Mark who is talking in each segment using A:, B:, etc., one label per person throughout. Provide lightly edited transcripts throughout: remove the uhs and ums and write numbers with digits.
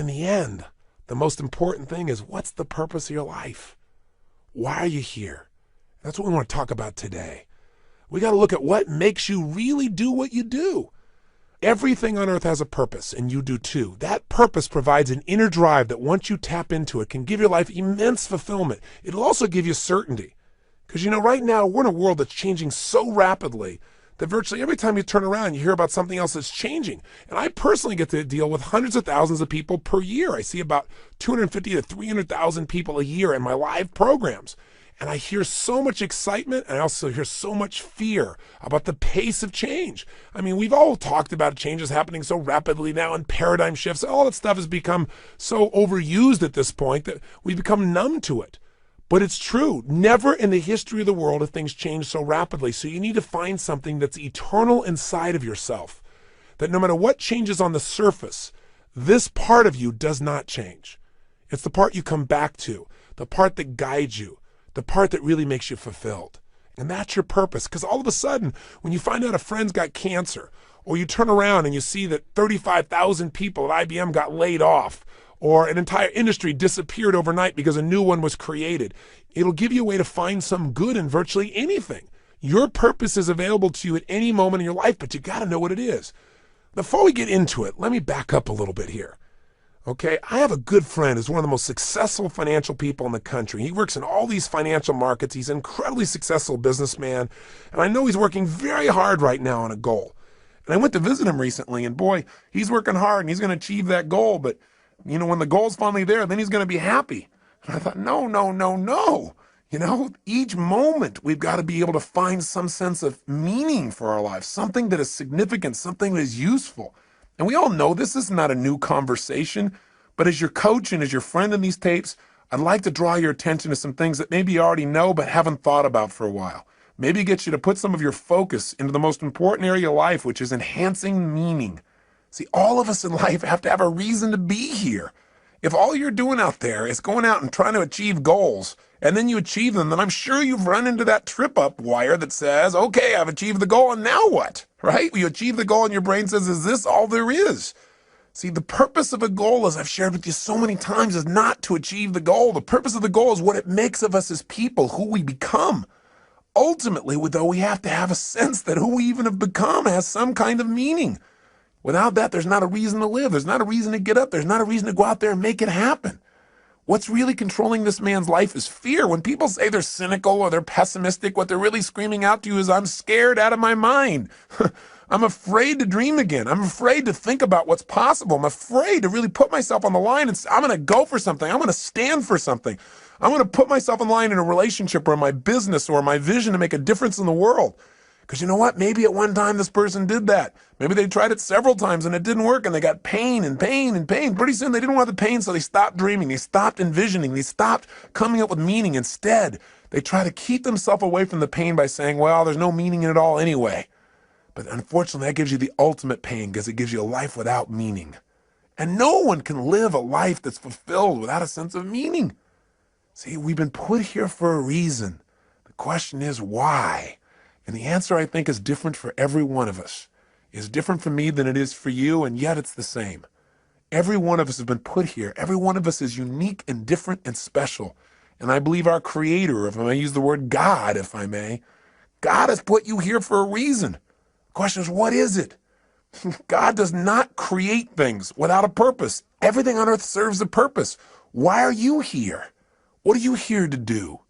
A: in the end, the most important thing is, what's the purpose of your life? Why are you here? That's what we want to talk about today. We got to look at what makes you really do what you do. Everything on earth has a purpose, and you do too. That purpose provides an inner drive that once you tap into it can give your life immense fulfillment. It'll also give you certainty. Because right now we're in a world that's changing so rapidly that virtually every time you turn around, you hear about something else that's changing. And I personally get to deal with hundreds of thousands of people per year. I see about 250 to 300,000 people a year in my live programs. And I hear so much excitement, and I also hear so much fear about the pace of change. I mean, we've all talked about changes happening so rapidly now and paradigm shifts. All that stuff has become so overused at this point that we've become numb to it. But it's true. Never in the history of the world have things changed so rapidly. So you need to find something that's eternal inside of yourself, that no matter what changes on the surface, this part of you does not change. It's the part you come back to, the part that guides you, the part that really makes you fulfilled. And that's your purpose. Because all of a sudden, when you find out a friend's got cancer, or you turn around and you see that 35,000 people at IBM got laid off, or an entire industry disappeared overnight because a new one was created, it'll give you a way to find some good in virtually anything. Your purpose is available to you at any moment in your life, but you got to know what it is. Before we get into it, let me back up a little bit here. Okay, I have a good friend who's one of the most successful financial people in the country. He works in all these financial markets. He's an incredibly successful businessman, and I know he's working very hard right now on a goal. And I went to visit him recently, and boy, he's working hard, and he's going to achieve that goal, but when the goal's finally there, then he's going to be happy. And I thought, no. Each moment we've got to be able to find some sense of meaning for our lives, something that is significant, something that is useful. And we all know this is not a new conversation, but as your coach and as your friend in these tapes, I'd like to draw your attention to some things that maybe you already know but haven't thought about for a while. Maybe get you to put some of your focus into the most important area of life, which is enhancing meaning. See, all of us in life have to have a reason to be here. If all you're doing out there is going out and trying to achieve goals, and then you achieve them, then I'm sure you've run into that trip-up wire that says, okay, I've achieved the goal, and now what? Right? You achieve the goal, and your brain says, is this all there is? See, the purpose of a goal, as I've shared with you so many times, is not to achieve the goal. The purpose of the goal is what it makes of us as people, who we become. Ultimately, though, we have to have a sense that who we even have become has some kind of meaning. Without that, there's not a reason to live. There's not a reason to get up. There's not a reason to go out there and make it happen. What's really controlling this man's life is fear. When people say they're cynical or they're pessimistic, what they're really screaming out to you is, I'm scared out of my mind. I'm afraid to dream again. I'm afraid to think about what's possible. I'm afraid to really put myself on the line and say, I'm going to go for something. I'm going to stand for something. I'm going to put myself on the line in a relationship or in my business or my vision to make a difference in the world. Because you know what? Maybe at one time this person did that. Maybe they tried it several times and it didn't work and they got pain and pain and pain. Pretty soon they didn't want the pain, so they stopped dreaming. They stopped envisioning. They stopped coming up with meaning. Instead, they try to keep themselves away from the pain by saying, well, there's no meaning in it all anyway. But unfortunately, that gives you the ultimate pain because it gives you a life without meaning. And no one can live a life that's fulfilled without a sense of meaning. See, we've been put here for a reason. The question is why? And the answer, I think, is different for every one of us. It's different for me than it is for you, and yet it's the same. Every one of us has been put here. Every one of us is unique and different and special. And I believe our Creator, if I may use the word God, if I may, God has put you here for a reason. The question is, what is it? God does not create things without a purpose. Everything on earth serves a purpose. Why are you here? What are you here to do?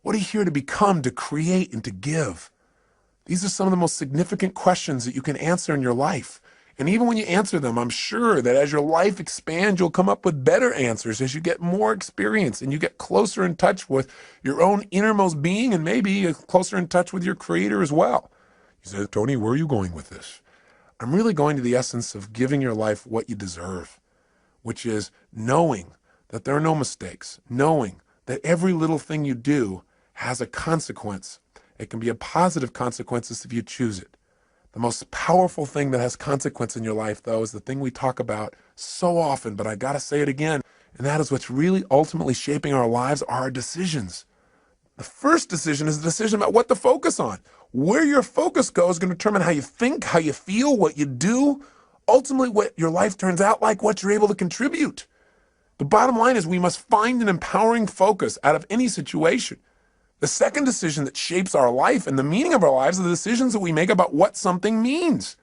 A: What are you here to become, to create, and to give? These are some of the most significant questions that you can answer in your life. And even when you answer them, I'm sure that as your life expands, you'll come up with better answers as you get more experience and you get closer in touch with your own innermost being and maybe closer in touch with your Creator as well. You say, Tony, where are you going with this? I'm really going to the essence of giving your life what you deserve, which is knowing that there are no mistakes, knowing that every little thing you do has a consequence. It can be a positive consequences if you choose it. The most powerful thing that has consequence in your life, though, is the thing we talk about so often, but I got to say it again, and that is what's really ultimately shaping our lives are our decisions. The first decision is the decision about what to focus on. Where your focus goes is going to determine how you think, how you feel, what you do. ultimately what your life turns out like, what you're able to contribute. The bottom line is we must find an empowering focus out of any situation. The second decision that shapes our life and the meaning of our lives are the decisions that we make about what something means.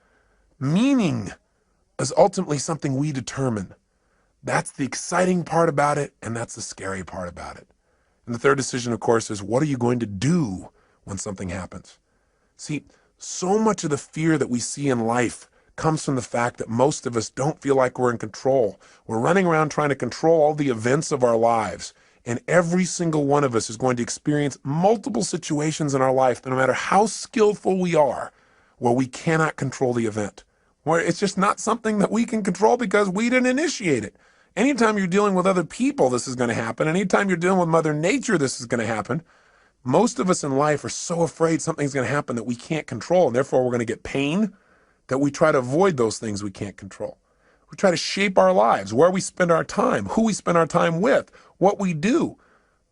A: Meaning is ultimately something we determine. That's the exciting part about it, and that's the scary part about it. And the third decision, of course, is what are you going to do when something happens? See, so much of the fear that we see in life comes from the fact that most of us don't feel like we're in control. We're running around trying to control all the events of our lives. And every single one of us is going to experience multiple situations in our life, no matter how skillful we are, where we cannot control the event, where it's just not something that we can control because we didn't initiate it. Anytime you're dealing with other people, this is going to happen. Anytime you're dealing with Mother Nature, this is going to happen. Most of us in life are so afraid something's going to happen that we can't control, and therefore we're going to get pain, that we try to avoid those things we can't control. We try to shape our lives, where we spend our time, who we spend our time with, what we do,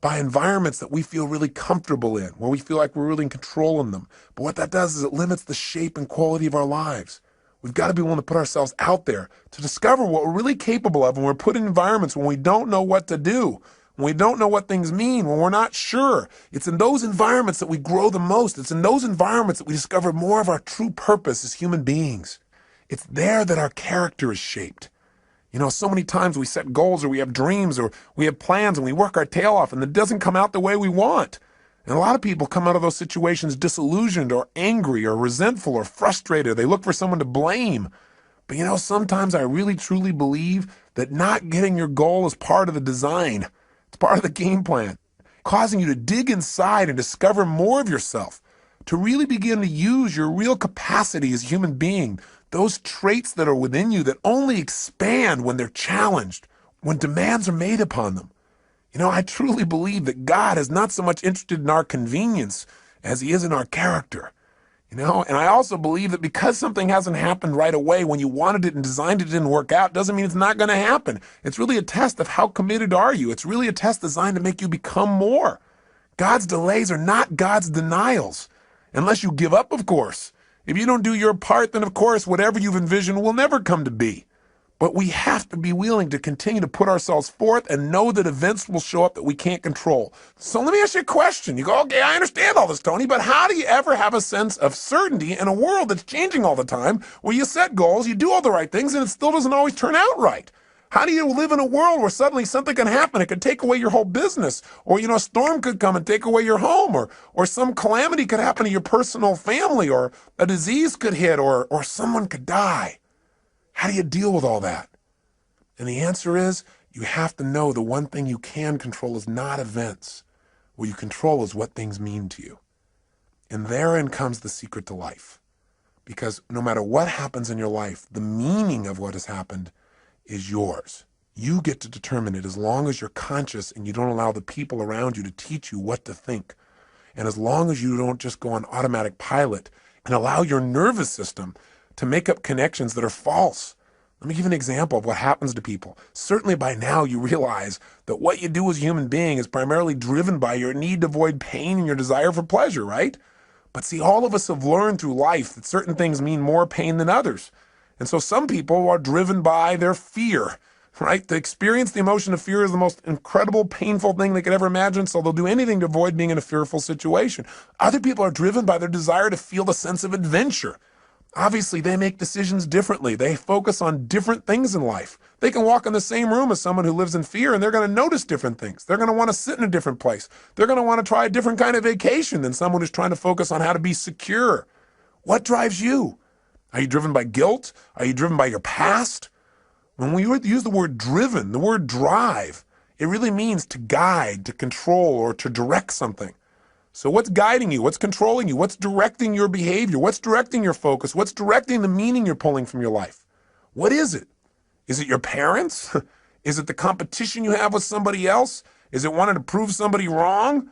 A: by environments that we feel really comfortable in, where we feel like we're really in control in them. But what that does is it limits the shape and quality of our lives. We've got to be willing to put ourselves out there to discover what we're really capable of when we're put in environments when we don't know what to do, when we don't know what things mean, when we're not sure. It's in those environments that we grow the most. It's in those environments that we discover more of our true purpose as human beings. It's there that our character is shaped. You know, so many times we set goals or we have dreams or we have plans and we work our tail off and it doesn't come out the way we want. And a lot of people come out of those situations disillusioned or angry or resentful or frustrated. They look for someone to blame. But you know, sometimes I really truly believe that not getting your goal is part of the design. It's part of the game plan, causing you to dig inside and discover more of yourself, to really begin to use your real capacity as a human being, those traits that are within you that only expand when they're challenged, when demands are made upon them. You know, I truly believe that God is not so much interested in our convenience as he is in our character. You know, and I also believe that because something hasn't happened right away when you wanted it and designed it didn't work out, doesn't mean it's not going to happen. It's really a test of how committed are you. It's really a test designed to make you become more. God's delays are not God's denials, unless you give up, of course. If you don't do your part, then of course, whatever you've envisioned will never come to be. But we have to be willing to continue to put ourselves forth and know that events will show up that we can't control. So let me ask you a question. You go, okay, I understand all this, Tony, but how do you ever have a sense of certainty in a world that's changing all the time, where you set goals, you do all the right things, and it still doesn't always turn out right? How do you live in a world where suddenly something can happen? It could take away your whole business, or, you know, a storm could come and take away your home, or some calamity could happen to your personal family, or a disease could hit, or someone could die. How do you deal with all that? And the answer is, you have to know the one thing you can control is not events. What you control is what things mean to you. And therein comes the secret to life. Because no matter what happens in your life, the meaning of what has happened is yours. You get to determine it as long as you're conscious and you don't allow the people around you to teach you what to think. And as long as you don't just go on automatic pilot and allow your nervous system to make up connections that are false. Let me give you an example of what happens to people. Certainly by now you realize that what you do as a human being is primarily driven by your need to avoid pain and your desire for pleasure, right? But see, all of us have learned through life that certain things mean more pain than others. And so some people are driven by their fear, right? To experience the emotion of fear is the most incredible, painful thing they could ever imagine, so they'll do anything to avoid being in a fearful situation. Other people are driven by their desire to feel the sense of adventure. Obviously, they make decisions differently. They focus on different things in life. They can walk in the same room as someone who lives in fear, and they're going to notice different things. They're going to want to sit in a different place. They're going to want to try a different kind of vacation than someone who's trying to focus on how to be secure. What drives you? Are you driven by guilt? Are you driven by your past? When we use the word driven, the word drive, it really means to guide, to control, or to direct something. So what's guiding you? What's controlling you? What's directing your behavior? What's directing your focus? What's directing the meaning you're pulling from your life? What is it? Is it your parents? Is it the competition you have with somebody else? Is it wanting to prove somebody wrong?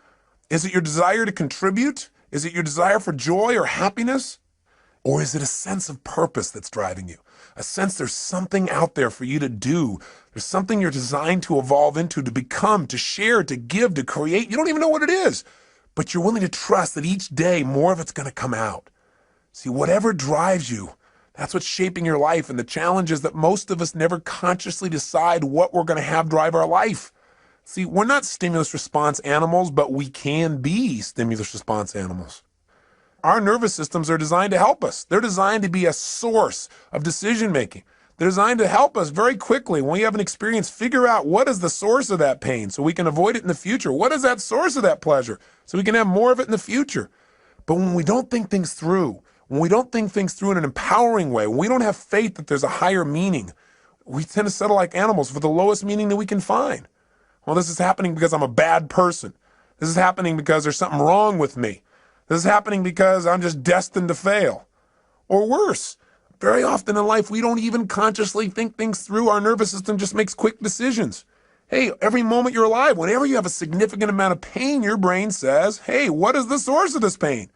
A: Is it your desire to contribute? Is it your desire for joy or happiness? Or is it a sense of purpose that's driving you? A sense there's something out there for you to do. There's something you're designed to evolve into, to become, to share, to give, to create. You don't even know what it is. But you're willing to trust that each day more of it's going to come out. See, whatever drives you, That's what's shaping your life. And the challenge is that most of us never consciously decide what we're going to have drive our life. See, we're not stimulus response animals, but we can be stimulus response animals. Our nervous systems are designed to help us. They're designed to be a source of decision making. They're designed to help us very quickly when we have an experience, figure out what is the source of that pain so we can avoid it in the future. What is that source of that pleasure so we can have more of it in the future? But when we don't think things through, when we don't think things through in an empowering way, when we don't have faith that there's a higher meaning, we tend to settle like animals for the lowest meaning that we can find. Well, this is happening because I'm a bad person. This is happening because there's something wrong with me. This is happening because I'm just destined to fail. Or worse, very often in life, we don't even consciously think things through. Our nervous system just makes quick decisions. Hey, every moment you're alive, whenever you have a significant amount of pain, your brain says, hey, what is the source of this pain?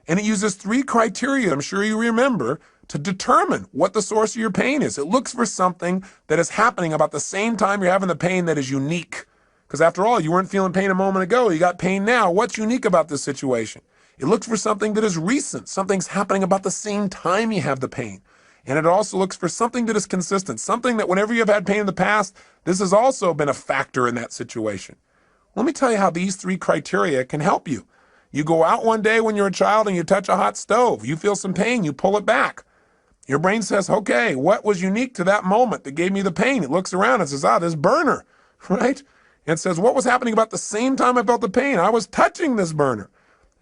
A: And it uses 3 criteria, I'm sure you remember, to determine what the source of your pain is. It looks for something that is happening about the same time you're having the pain that is unique. Because after all, you weren't feeling pain a moment ago. You got pain now. What's unique about this situation? It looks for something that is recent. Something's happening about the same time you have the pain. And it also looks for something that is consistent. Something that whenever you've had pain in the past, this has also been a factor in that situation. Let me tell you how these 3 criteria can help you. You go out one day when you're a child and you touch a hot stove. You feel some pain. You pull it back. Your brain says, okay, what was unique to that moment that gave me the pain? It looks around and says, this burner, right? And it says, what was happening about the same time I felt the pain? I was touching this burner.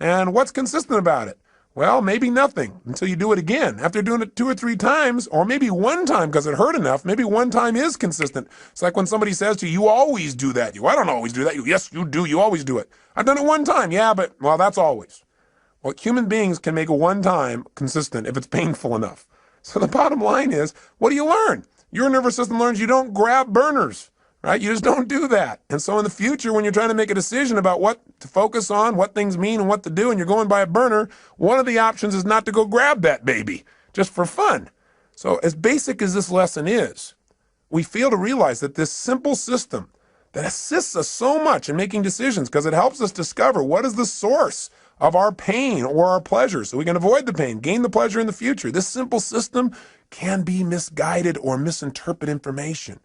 A: And what's consistent about it? Well, maybe nothing until you do it again. After doing it 2 or 3 times, or maybe one time because it hurt enough, maybe one time is consistent. It's like when somebody says to you, you always do that. I don't always do that. Yes, you do. You always do it. I've done it one time. Yeah, but, well, that's always. Well, human beings can make a one time consistent if it's painful enough. So the bottom line is, what do you learn? Your nervous system learns you don't grab burners. Right? You just don't do that. And so in the future, when you're trying to make a decision about what to focus on, what things mean and what to do, and you're going by a burner, one of the options is not to go grab that baby, just for fun. So as basic as this lesson is, we fail to realize that this simple system that assists us so much in making decisions because it helps us discover what is the source of our pain or our pleasure so we can avoid the pain, gain the pleasure in the future. This simple system can be misguided or misinterpret information.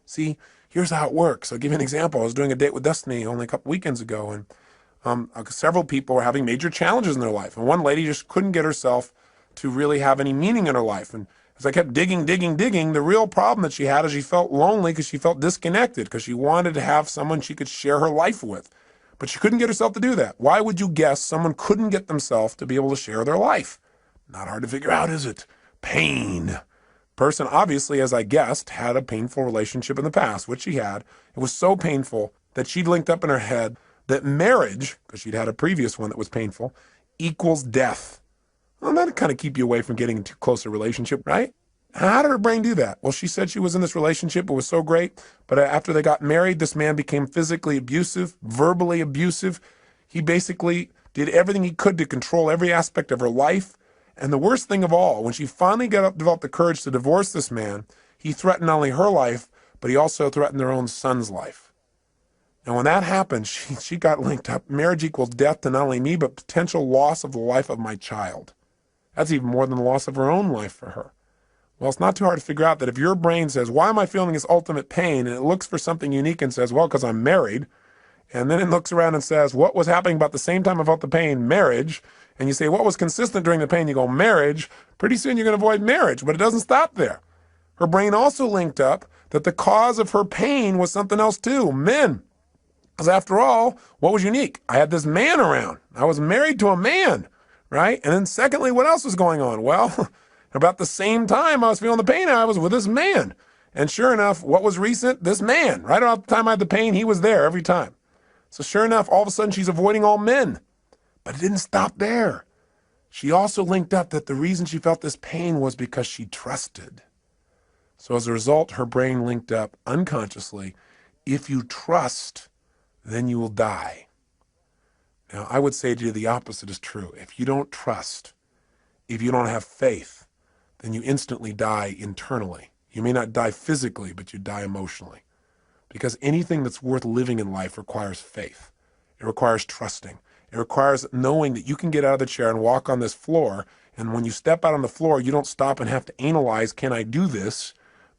A: See, here's how it works. I'll give you an example. I was doing a date with Destiny only a couple weekends ago, and several people were having major challenges in their life. And one lady just couldn't get herself to really have any meaning in her life. And as I kept digging, the real problem that she had is she felt lonely because she felt disconnected, because she wanted to have someone she could share her life with. But she couldn't get herself to do that. Why would you guess someone couldn't get themselves to be able to share their life? Not hard to figure out, is it? Pain. Person obviously, as I guessed, had a painful relationship in the past, which she had. It was so painful that she'd linked up in her head that marriage, because she'd had a previous one that was painful, equals death. Well, that'd kind of keep you away from getting into closer relationship, right? How did her brain do that? Well, she said she was in this relationship. It was so great. But after they got married, this man became physically abusive, verbally abusive. He basically did everything he could to control every aspect of her life. And the worst thing of all, when she finally developed the courage to divorce this man, he threatened not only her life, but he also threatened their own son's life. And when that happened, she got linked up. Marriage equals death to not only me, but potential loss of the life of my child. That's even more than the loss of her own life for her. Well, it's not too hard to figure out that if your brain says, why am I feeling this ultimate pain? And it looks for something unique and says, well, because I'm married. And then it looks around and says, what was happening about the same time I felt the pain? Marriage. And you say, what was consistent during the pain? You go, marriage. Pretty soon you're going to avoid marriage, but it doesn't stop there. Her brain also linked up that the cause of her pain was something else too, men. Because after all, what was unique? I had this man around. I was married to a man, right? And then secondly, what else was going on? Well, about the same time I was feeling the pain, I was with this man. And sure enough, what was recent? This man. Right about the time I had the pain, he was there every time. So sure enough, all of a sudden she's avoiding all men. But it didn't stop there. She also linked up that the reason she felt this pain was because she trusted. So as a result, her brain linked up unconsciously, if you trust, then you will die. Now, I would say to you the opposite is true. If you don't trust, if you don't have faith, then you instantly die internally. You may not die physically, but you die emotionally. Because anything that's worth living in life requires faith. It requires trusting. It requires knowing that you can get out of the chair and walk on this floor And when you step out on the floor, you don't stop and have to analyze, can I do this?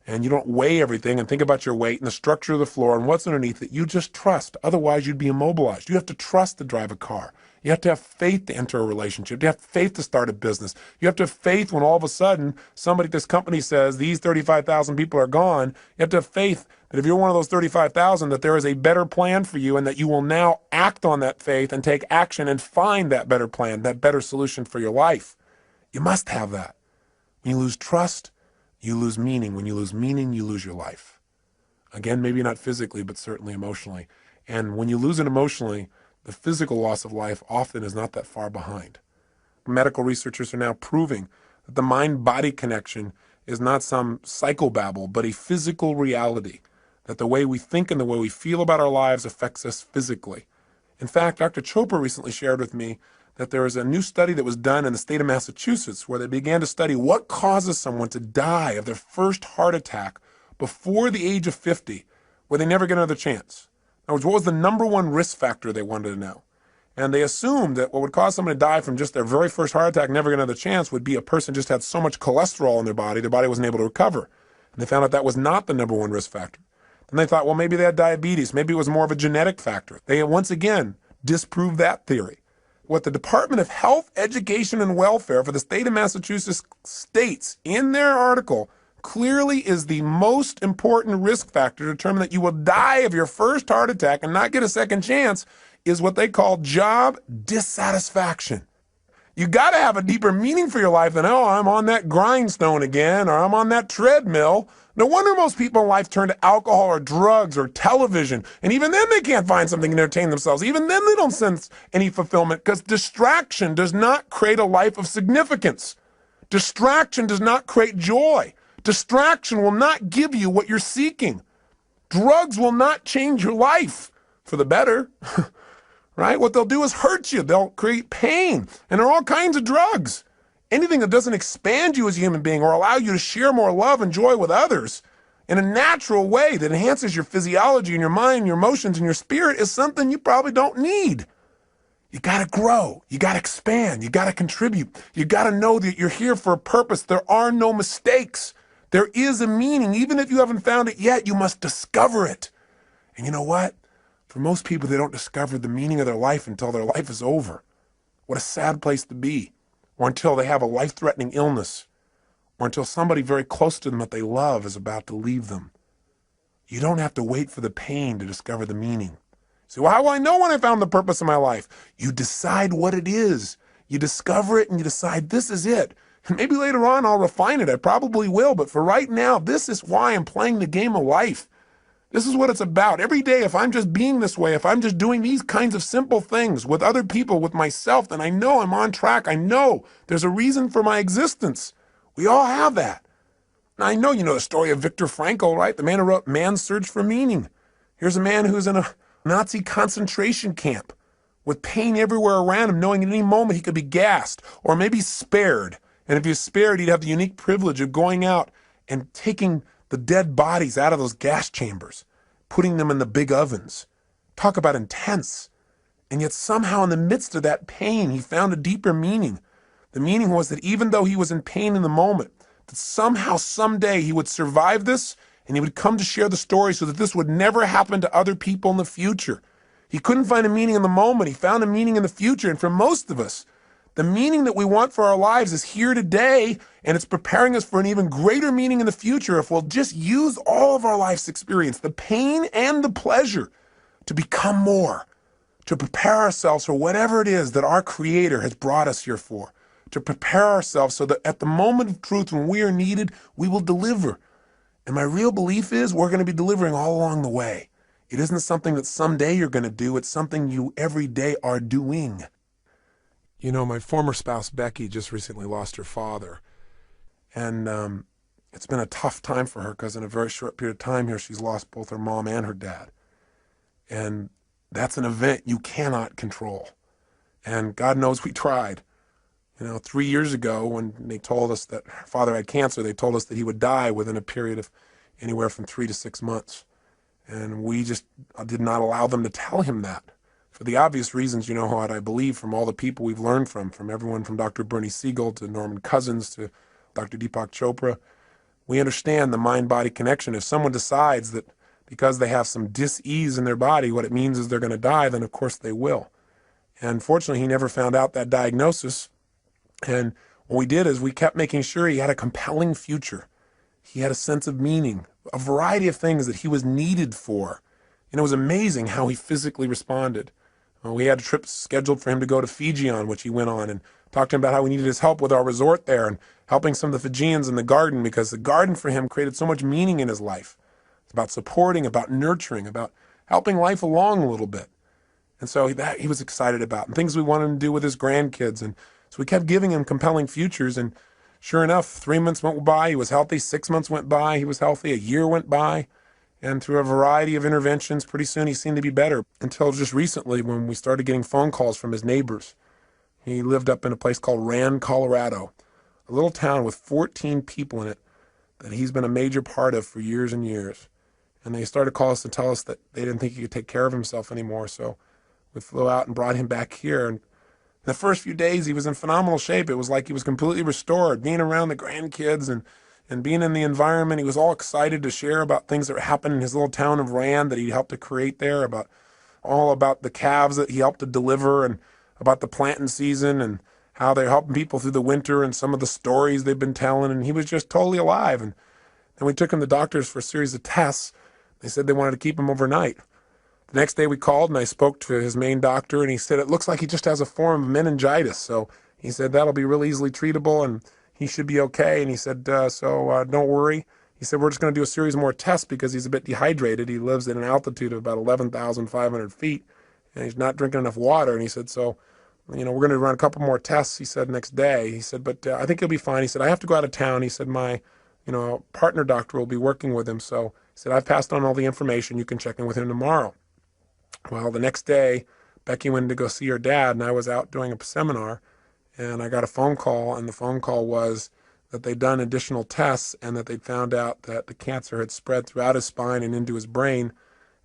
A: And you don't weigh everything and think about your weight and the structure of the floor and what's underneath it. You just trust. Otherwise, you'd be immobilized. You have to trust to drive a car. You have to have faith to enter a relationship. You have faith to start a business. You have to have faith when all of a sudden somebody at this company says these 35,000 people are gone. You have to have faith that if you're one of those 35,000, that there is a better plan for you and that you will now act on that faith and take action and find that better plan, that better solution for your life. You must have that. When you lose trust, you lose meaning. When you lose meaning, you lose your life. Again, maybe not physically, but certainly emotionally. And when you lose it emotionally, the physical loss of life often is not that far behind. Medical researchers are now proving that the mind-body connection is not some psychobabble, but a physical reality, that the way we think and the way we feel about our lives affects us physically. In fact, Dr. Chopra recently shared with me that there is a new study that was done in the state of Massachusetts where they began to study what causes someone to die of their first heart attack before the age of 50, where they never get another chance. In other words, what was the number one risk factor they wanted to know? And they assumed that what would cause someone to die from just their very first heart attack, never get another chance, would be a person just had so much cholesterol in their body wasn't able to recover. And they found out that was not the number one risk factor. Then they thought, well, maybe they had diabetes. Maybe it was more of a genetic factor. They once again disproved that theory. What the Department of Health, Education, and Welfare for the state of Massachusetts states in their article clearly is the most important risk factor to determine that you will die of your first heart attack and not get a second chance is what they call job dissatisfaction. You got to have a deeper meaning for your life than, oh, I'm on that grindstone again, or I'm on that treadmill. No wonder most people in life turn to alcohol or drugs or television. And even then they can't find something to entertain themselves. Even then they don't sense any fulfillment because distraction does not create a life of significance. Distraction does not create joy. Distraction will not give you what you're seeking. Drugs will not change your life for the better. Right? What they'll do is hurt you. They'll create pain. And there are all kinds of drugs. Anything that doesn't expand you as a human being or allow you to share more love and joy with others in a natural way that enhances your physiology and your mind, your emotions, and your spirit is something you probably don't need. You got to grow. You got to expand. You got to contribute. You got to know that you're here for a purpose. There are no mistakes. There is a meaning. Even if you haven't found it yet, you must discover it. And you know what? For most people, they don't discover the meaning of their life until their life is over. What a sad place to be. Or until they have a life-threatening illness. Or until somebody very close to them that they love is about to leave them. You don't have to wait for the pain to discover the meaning. So, well, how will I know when I found the purpose of my life? You decide what it is. You discover it and you decide this is it. And maybe later on I'll refine it. I probably will. But for right now, this is why I'm playing the game of life. This is what it's about. Every day, if I'm just being this way, if I'm just doing these kinds of simple things with other people, with myself, then I know I'm on track. I know there's a reason for my existence. We all have that. Now, I know you know the story of Viktor Frankl, right? The man who wrote Man's Search for Meaning. Here's a man who's in a Nazi concentration camp with pain everywhere around him, knowing at any moment he could be gassed or maybe spared. And if he was spared, he'd have the unique privilege of going out and taking the dead bodies out of those gas chambers, putting them in the big ovens. Talk about intense. And yet somehow in the midst of that pain, he found a deeper meaning. The meaning was that even though he was in pain in the moment, that somehow, someday he would survive this and he would come to share the story so that this would never happen to other people in the future. He couldn't find a meaning in the moment. He found a meaning in the future. And for most of us, the meaning that we want for our lives is here today, and it's preparing us for an even greater meaning in the future if we'll just use all of our life's experience, the pain and the pleasure, to become more, to prepare ourselves for whatever it is that our Creator has brought us here for, to prepare ourselves so that at the moment of truth when we are needed, we will deliver. And my real belief is we're going to be delivering all along the way. It isn't something that someday you're going to do. It's something you every day are doing. You know, my former spouse, Becky, just recently lost her father. And it's been a tough time for her because in a very short period of time here, she's lost both her mom and her dad. And that's an event you cannot control. And God knows we tried. You know, 3 years ago when they told us that her father had cancer, they told us that he would die within a period of anywhere from 3 to 6 months. And we just did not allow them to tell him that. for the obvious reasons, what I believe from all the people we've learned from everyone from Dr. Bernie Siegel to Norman Cousins to Dr. Deepak Chopra. We understand the mind-body connection. If someone decides that because they have some dis-ease in their body, what it means is they're going to die, then of course they will. And fortunately, he never found out that diagnosis. And what we did is we kept making sure he had a compelling future. He had a sense of meaning, a variety of things that he was needed for. And it was amazing how he physically responded. We had a trip scheduled for him to go to Fiji on, which he went on, and talked to him about how we needed his help with our resort there and helping some of the Fijians in the garden, because the garden for him created so much meaning in his life. It's about supporting, about nurturing, about helping life along a little bit. And so that he was excited about, and things we wanted him to do with his grandkids. And so we kept giving him compelling futures. And sure enough, 3 months went by, he was healthy. 6 months went by, he was healthy. A year went by. And through a variety of interventions, pretty soon he seemed to be better, until just recently when we started getting phone calls from his neighbors. He lived up in a place called Rand, Colorado, a little town with 14 people in it that he's been a major part of for years and years. And they started to call us and tell us that they didn't think he could take care of himself anymore. So we flew out and brought him back here. And in the first few days, he was in phenomenal shape. It was like he was completely restored, being around the grandkids and being in the environment. He was all excited to share about things that were happening in his little town of Rand that he helped to create there, about the calves that he helped to deliver, and about the planting season and how they're helping people through the winter and some of the stories they've been telling. And he was just totally alive. And then we took him to doctors for a series of tests. They said they wanted to keep him overnight. The next day we called and I spoke to his main doctor, and he said it looks like he just has a form of meningitis. So he said that'll be really easily treatable and he should be okay. And he said, don't worry. He said, we're just going to do a series more tests because he's a bit dehydrated. He lives at an altitude of about 11,500 feet and he's not drinking enough water. And he said, so, we're going to run a couple more tests, he said, next day. He said, but I think he'll be fine. He said, I have to go out of town. He said, my, partner doctor will be working with him. So he said, I've passed on all the information. You can check in with him tomorrow. Well, the next day, Becky went to go see her dad, and I was out doing a seminar, and I got a phone call, and the phone call was that they'd done additional tests and that they'd found out that the cancer had spread throughout his spine and into his brain.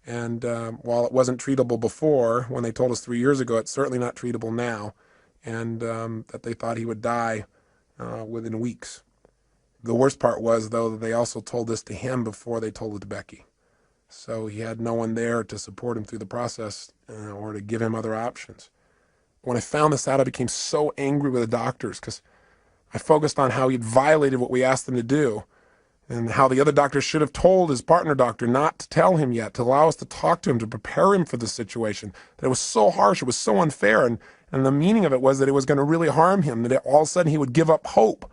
A: And while it wasn't treatable before, when they told us 3 years ago, it's certainly not treatable now, and that they thought he would die within weeks. The worst part was, though, that they also told this to him before they told it to Becky. So he had no one there to support him through the process or to give him other options. When I found this out, I became so angry with the doctors because I focused on how he'd violated what we asked him to do and how the other doctor should have told his partner doctor not to tell him yet, to allow us to talk to him, to prepare him for the situation. That it was so harsh, it was so unfair, and the meaning of it was that it was going to really harm him, that all of a sudden he would give up hope.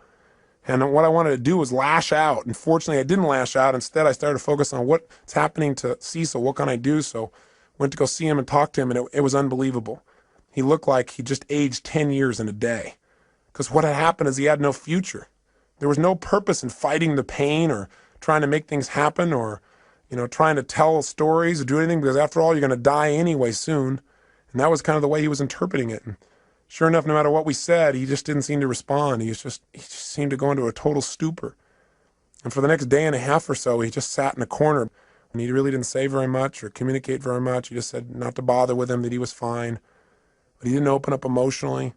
A: And what I wanted to do was lash out. And fortunately, I didn't lash out. Instead, I started to focus on what's happening to Cecil. What can I do? So went to go see him and talk to him, and it was unbelievable. He looked like he just aged 10 years in a day. Because what had happened is he had no future. There was no purpose in fighting the pain or trying to make things happen or, trying to tell stories or do anything, because after all, you're going to die anyway soon. And that was kind of the way he was interpreting it. And sure enough, no matter what we said, he just didn't seem to respond. He just seemed to go into a total stupor. And for the next day and a half or so, he just sat in a corner. And he really didn't say very much or communicate very much. He just said not to bother with him, that he was fine. But he didn't open up emotionally.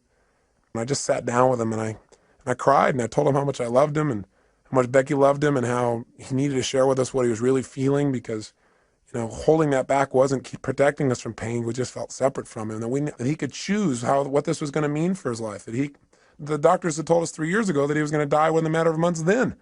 A: And I just sat down with him and I cried, and I told him how much I loved him and how much Becky loved him and how he needed to share with us what he was really feeling, because holding that back wasn't protecting us from pain. We just felt separate from him. That he could choose what this was going to mean for his life. The doctors had told us 3 years ago that he was going to die within a matter of months then.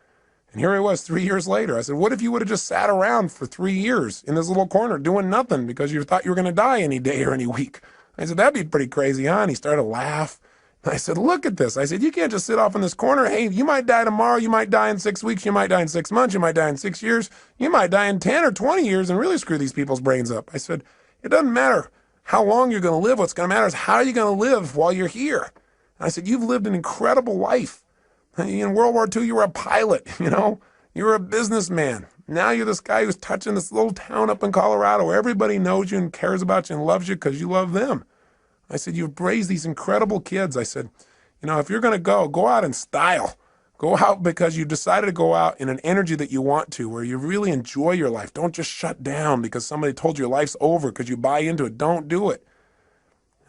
A: And here he was 3 years later. I said, what if you would have just sat around for 3 years in this little corner doing nothing because you thought you were going to die any day or any week? I said, that'd be pretty crazy, huh? And he started to laugh. And I said, look at this. I said, you can't just sit off in this corner. Hey, you might die tomorrow. You might die in 6 weeks. You might die in 6 months. You might die in 6 years. You might die in 10 or 20 years and really screw these people's brains up. I said, it doesn't matter how long you're going to live. What's going to matter is how you're going to live while you're here. And I said, you've lived an incredible life. In World War II, you were a pilot, You were a businessman. Now you're this guy who's touching this little town up in Colorado where everybody knows you and cares about you and loves you because you love them. I said, you've raised these incredible kids. I said, if you're going to go out in style. Go out because you decided to go out in an energy that you want to, where you really enjoy your life. Don't just shut down because somebody told you your life's over because you buy into it. Don't do it.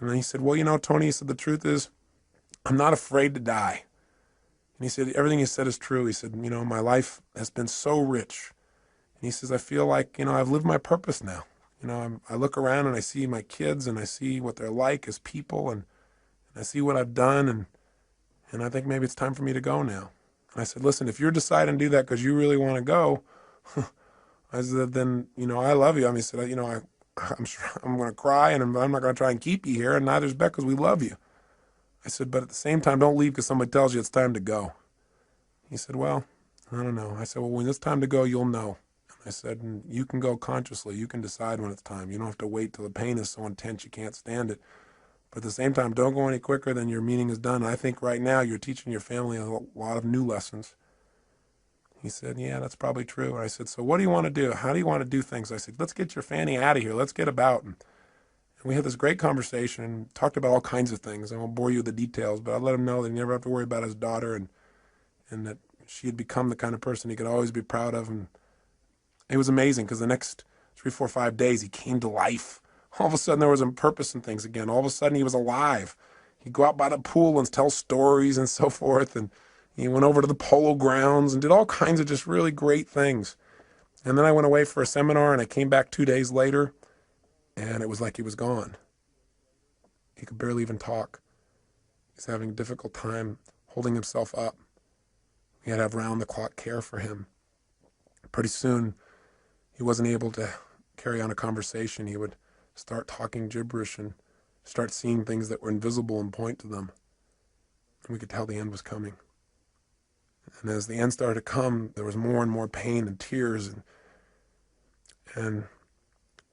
A: And then he said, well, Tony, he said, the truth is, I'm not afraid to die. And he said, everything you said is true. He said, my life has been so rich. And he says, I feel like, I've lived my purpose now. I look around and I see my kids and I see what they're like as people and I see what I've done and I think maybe it's time for me to go now. And I said, listen, if you're deciding to do that because you really want to go, I said, then, I love you. I mean, he said, I'm sure I'm going to cry and I'm not going to try and keep you here. And neither's Beck because we love you. I said, but at the same time, don't leave because somebody tells you it's time to go. He said, well, I don't know. I said, well, when it's time to go, you'll know. And I said, and you can go consciously. You can decide when it's time. You don't have to wait till the pain is so intense you can't stand it. But at the same time, don't go any quicker than your meaning is done. And I think right now you're teaching your family a lot of new lessons. He said, yeah, that's probably true. And I said, so what do you want to do? How do you want to do things? I said, let's get your fanny out of here. Let's get about. And we had this great conversation and talked about all kinds of things. I won't bore you with the details, but I let him know that he never have to worry about his daughter and that she had become the kind of person he could always be proud of. And it was amazing because the next 3, 4, 5 days he came to life. All of a sudden there was a purpose in things again. All of a sudden he was alive. He'd go out by the pool and tell stories and so forth. And he went over to the polo grounds and did all kinds of just really great things. And then I went away for a seminar and I came back 2 days later and it was like he was gone. He could barely even talk. He's having a difficult time holding himself up. We had to have round-the-clock care for him. Pretty soon, he wasn't able to carry on a conversation. He would start talking gibberish and start seeing things that were invisible and point to them. And we could tell the end was coming. And as the end started to come, there was more and more pain and tears. And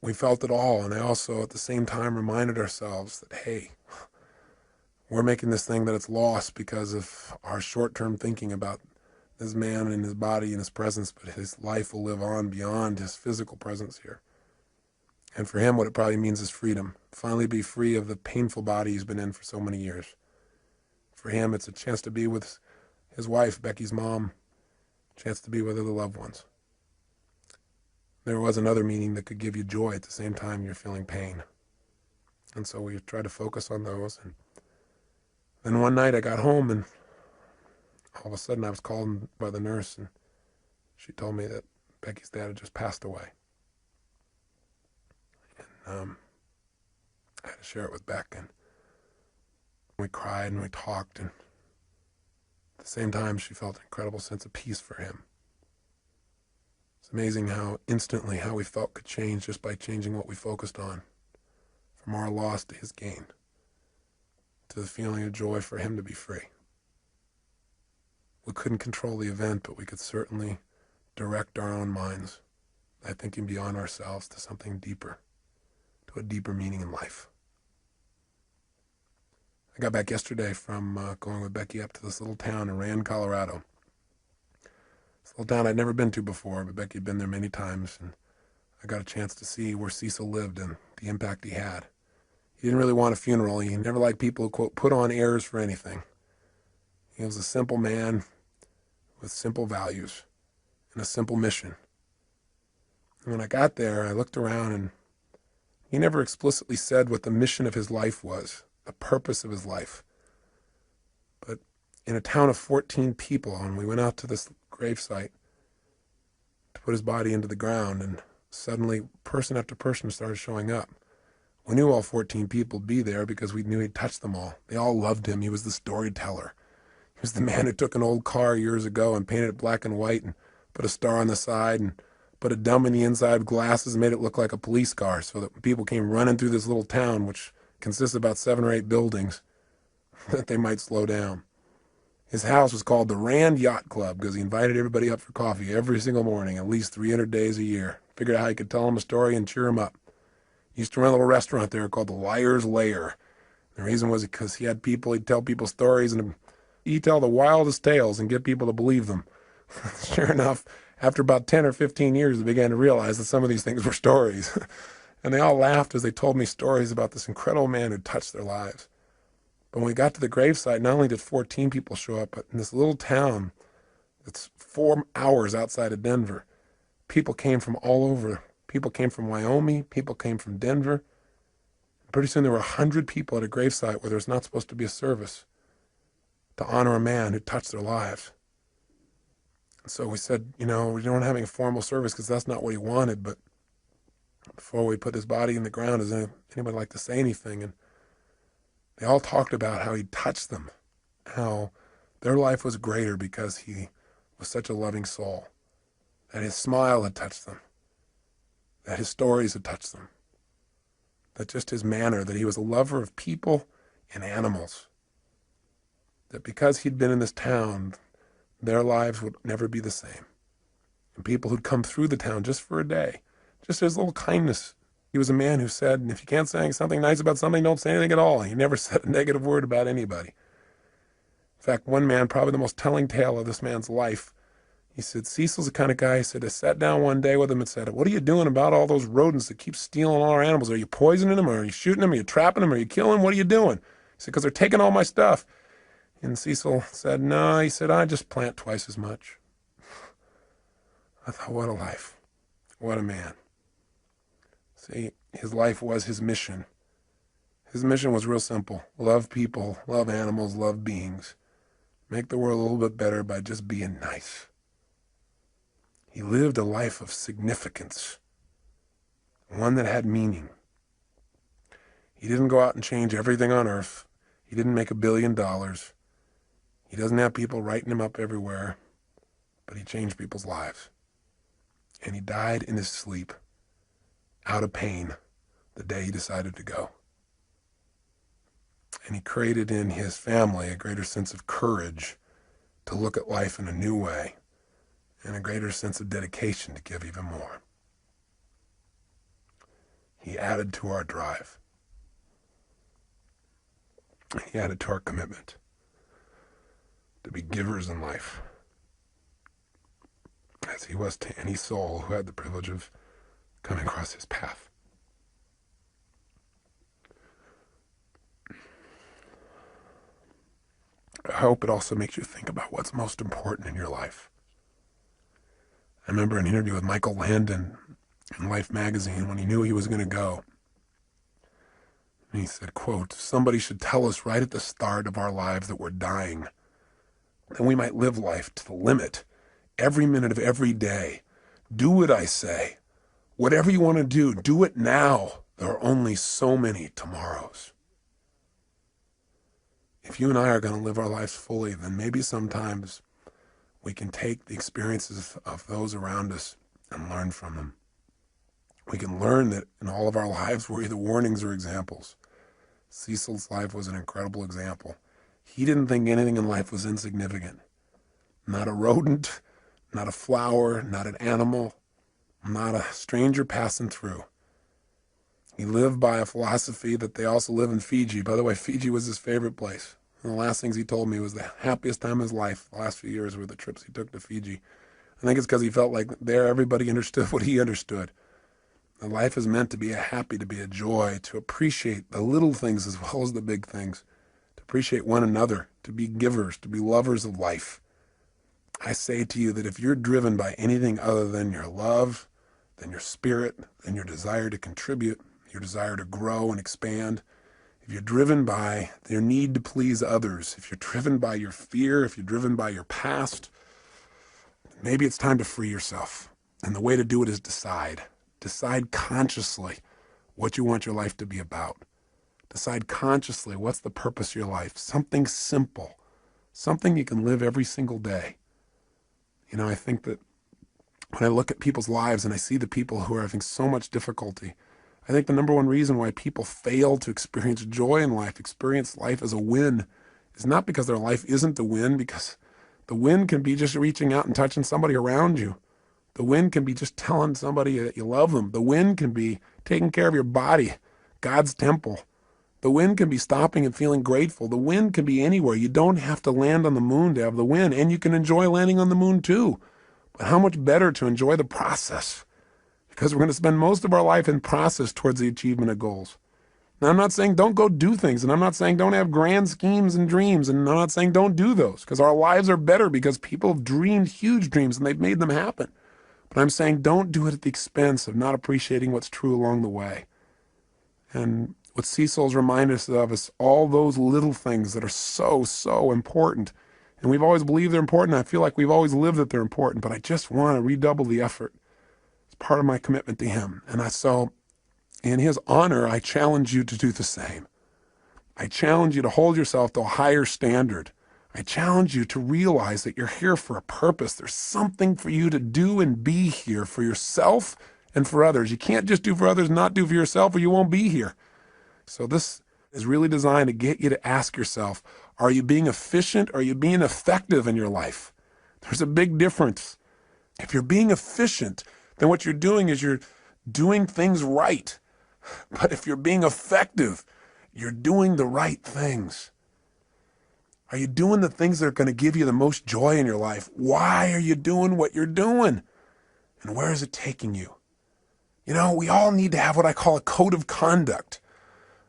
A: we felt it all. And I also, at the same time, reminded ourselves that, hey, we're making this thing that it's lost because of our short-term thinking about this man and his body and his presence, but his life will live on beyond his physical presence here. And for him, what it probably means is freedom. Finally be free of the painful body he's been in for so many years. For him, it's a chance to be with his wife, Becky's mom, a chance to be with other loved ones. There was another meaning that could give you joy at the same time you're feeling pain. And so we tried to focus on those. And then one night I got home and all of a sudden I was called by the nurse and she told me that Becky's dad had just passed away. And I had to share it with Beck and we cried and we talked and at the same time she felt an incredible sense of peace for him. It's amazing how instantly how we felt could change just by changing what we focused on, from our loss to his gain, to the feeling of joy for him to be free. We couldn't control the event, but we could certainly direct our own minds by thinking beyond ourselves to something deeper, to a deeper meaning in life. I got back yesterday from going with Becky up to this little town in Rand, Colorado. This little town I'd never been to before, but Becky had been there many times, and I got a chance to see where Cecil lived and the impact he had. He didn't really want a funeral. He never liked people who, quote, put on airs for anything. He was a simple man with simple values and a simple mission. And when I got there, I looked around and he never explicitly said what the mission of his life was, the purpose of his life. But in a town of 14 people, and we went out to this gravesite to put his body into the ground, and suddenly person after person started showing up. We knew all 14 people would be there because we knew he'd touched them all. They all loved him. He was the storyteller. He was the man who took an old car years ago and painted it black and white and put a star on the side and put a dome in the inside with glasses and made it look like a police car so that when people came running through this little town, which consists of about 7 or 8 buildings, that they might slow down. His house was called the Rand Yacht Club because he invited everybody up for coffee every single morning, at least 300 days a year. Figured out how he could tell them a story and cheer them up. He used to run a little restaurant there called the Liar's Lair. The reason was because he had people, he'd tell people stories and he'd tell the wildest tales and get people to believe them. Sure enough, after about 10 or 15 years, they began to realize that some of these things were stories. And they all laughed as they told me stories about this incredible man who touched their lives. But when we got to the gravesite, not only did 14 people show up, but in this little town that's 4 hours outside of Denver, people came from all over. People came from Wyoming. People came from Denver. Pretty soon there were 100 people at a gravesite where there's not supposed to be a service to honor a man who touched their lives. And so we said, we don't have a formal service because that's not what he wanted, but before we put his body in the ground, does anybody like to say anything? And they all talked about how he touched them, how their life was greater because he was such a loving soul, that his smile had touched them, that his stories had touched them, that just his manner, that he was a lover of people and animals, that because he'd been in this town, their lives would never be the same. And people who'd come through the town just for a day, just his little kindness. He was a man who said, if you can't say something nice about something, don't say anything at all. He never said a negative word about anybody. In fact, one man, probably the most telling tale of this man's life, he said, Cecil's the kind of guy, he said, I sat down one day with him and said, what are you doing about all those rodents that keep stealing all our animals? Are you poisoning them? Or are you shooting them? Are you trapping them? Are you killing them? What are you doing? He said, because they're taking all my stuff. And Cecil said, no, he said, I just plant twice as much. I thought, what a life. What a man. See, his life was his mission. His mission was real simple. Love people, love animals, love beings. Make the world a little bit better by just being nice. He lived a life of significance, one that had meaning. He didn't go out and change everything on earth. He didn't make $1 billion. He doesn't have people writing him up everywhere, but he changed people's lives. And he died in his sleep, out of pain, the day he decided to go. And he created in his family a greater sense of courage to look at life in a new way, and a greater sense of dedication to give even more. He added to our drive. He added to our commitment to be givers in life, as he was to any soul who had the privilege of coming across his path. I hope it also makes you think about what's most important in your life. I remember an interview with Michael Landon in Life magazine when he knew he was going to go. And he said, quote, somebody should tell us right at the start of our lives that we're dying. Then we might live life to the limit, every minute of every day. Do what I say. Whatever you want to do it now. There are only so many tomorrows. If you and I are going to live our lives fully, then maybe sometimes we can take the experiences of those around us and learn from them. We can learn that in all of our lives we're either warnings or examples. Cecil's life was an incredible example. He didn't think anything in life was insignificant. Not a rodent, not a flower, not an animal, not a stranger passing through. He lived by a philosophy that they also live in Fiji. By the way, Fiji was his favorite place. And the last things he told me was the happiest time of his life, the last few years, were the trips he took to Fiji. I think it's because he felt like there everybody understood what he understood. And life is meant to be a happy, to be a joy, to appreciate the little things as well as the big things, to appreciate one another, to be givers, to be lovers of life. I say to you that if you're driven by anything other than your love, than your spirit, than your desire to contribute, your desire to grow and expand, if you're driven by your need to please others, if you're driven by your fear, if you're driven by your past, maybe it's time to free yourself. And the way to do it is decide. Decide consciously what you want your life to be about. Decide consciously what's the purpose of your life. Something simple. Something you can live every single day. I think that when I look at people's lives and I see the people who are having so much difficulty, I think the number one reason why people fail to experience joy in life, experience life as a win, is not because their life isn't a win, because the win can be just reaching out and touching somebody around you. The win can be just telling somebody that you love them. The win can be taking care of your body, God's temple. The win can be stopping and feeling grateful. The win can be anywhere. You don't have to land on the moon to have the win, and you can enjoy landing on the moon too. But how much better to enjoy the process? Because we're going to spend most of our life in process towards the achievement of goals. Now, I'm not saying don't go do things, and I'm not saying don't have grand schemes and dreams, and I'm not saying don't do those, because our lives are better because people have dreamed huge dreams and they've made them happen. But I'm saying don't do it at the expense of not appreciating what's true along the way. And What Cecil's reminded us of is all those little things that are so, so important. And we've always believed they're important. I feel like we've always lived that they're important, but I just want to redouble the effort. It's part of my commitment to him. So in his honor, I challenge you to do the same. I challenge you to hold yourself to a higher standard. I challenge you to realize that you're here for a purpose. There's something for you to do and be here for yourself and for others. You can't just do for others, not do for yourself, or you won't be here. So this is really designed to get you to ask yourself, are you being efficient? Are you being effective in your life? There's a big difference. If you're being efficient, then what you're doing is you're doing things right. But if you're being effective, you're doing the right things. Are you doing the things that are going to give you the most joy in your life? Why are you doing what you're doing? And where is it taking you? You know, we all need to have what I call a code of conduct,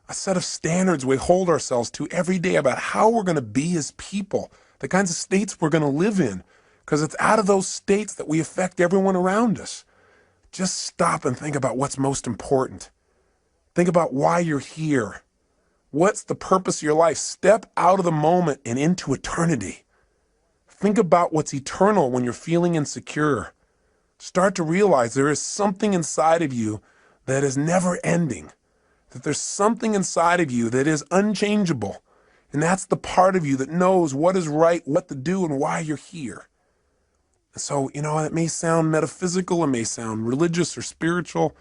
A: a set of standards we hold ourselves to every day about how we're going to be as people, the kinds of states we're going to live in, because it's out of those states that we affect everyone around us. Just stop and think about what's most important. Think about why you're here. What's the purpose of your life? Step out of the moment and into eternity. Think about what's eternal when you're feeling insecure. Start to realize there is something inside of you that is never ending, that there's something inside of you that is unchangeable, and that's the part of you that knows what is right, what to do, and why you're here. So, you know, it may sound metaphysical, it may sound religious or spiritual,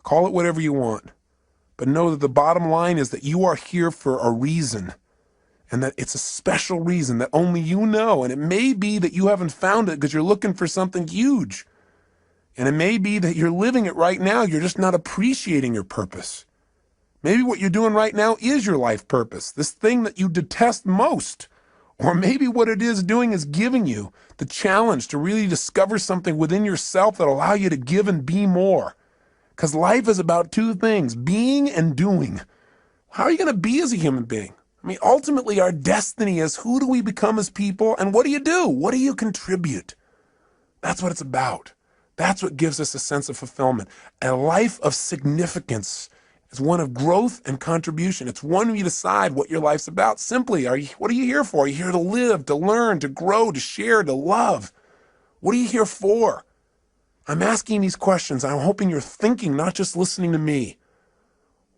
A: call it whatever you want. But know that the bottom line is that you are here for a reason, and that it's a special reason that only you know. And it may be that you haven't found it because you're looking for something huge. And it may be that you're living it right now. You're just not appreciating your purpose. Maybe what you're doing right now is your life purpose, this thing that you detest most. Or maybe what it is doing is giving you the challenge to really discover something within yourself that will allow you to give and be more. Because life is about two things, being and doing. How are you going to be as a human being? I mean, ultimately, our destiny is who do we become as people, and what do you do? What do you contribute? That's what it's about. That's what gives us a sense of fulfillment. A life of significance is one of growth and contribution. It's one where you decide what your life's about. Simply, what are you here for? Are you here to live, to learn, to grow, to share, to love? What are you here for? I'm asking these questions. I'm hoping you're thinking, not just listening to me.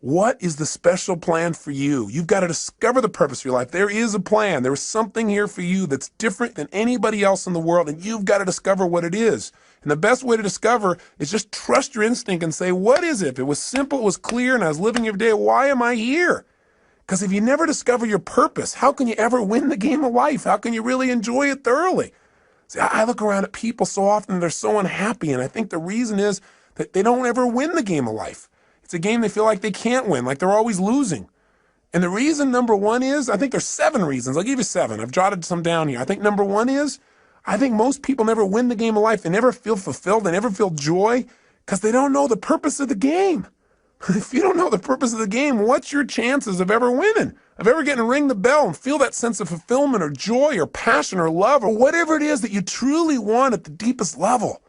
A: What is the special plan for you? You've got to discover the purpose of your life. There is a plan. There is something here for you that's different than anybody else in the world, and you've got to discover what it is. And the best way to discover is just trust your instinct and say, what is it? If it was simple, it was clear, and I was living every day, why am I here? Because if you never discover your purpose, how can you ever win the game of life? How can you really enjoy it thoroughly? See, I look around at people so often, they're so unhappy, and I think the reason is that they don't ever win the game of life. It's a game they feel like they can't win, like they're always losing. And the reason, number one, is, I think there's 7 reasons. I'll give you 7. I've jotted some down here. I think number 1 is, I think most people never win the game of life. They never feel fulfilled. They never feel joy because they don't know the purpose of the game. If you don't know the purpose of the game, what's your chances of ever winning? Of ever getting to ring the bell and feel that sense of fulfillment or joy or passion or love or whatever it is that you truly want at the deepest level?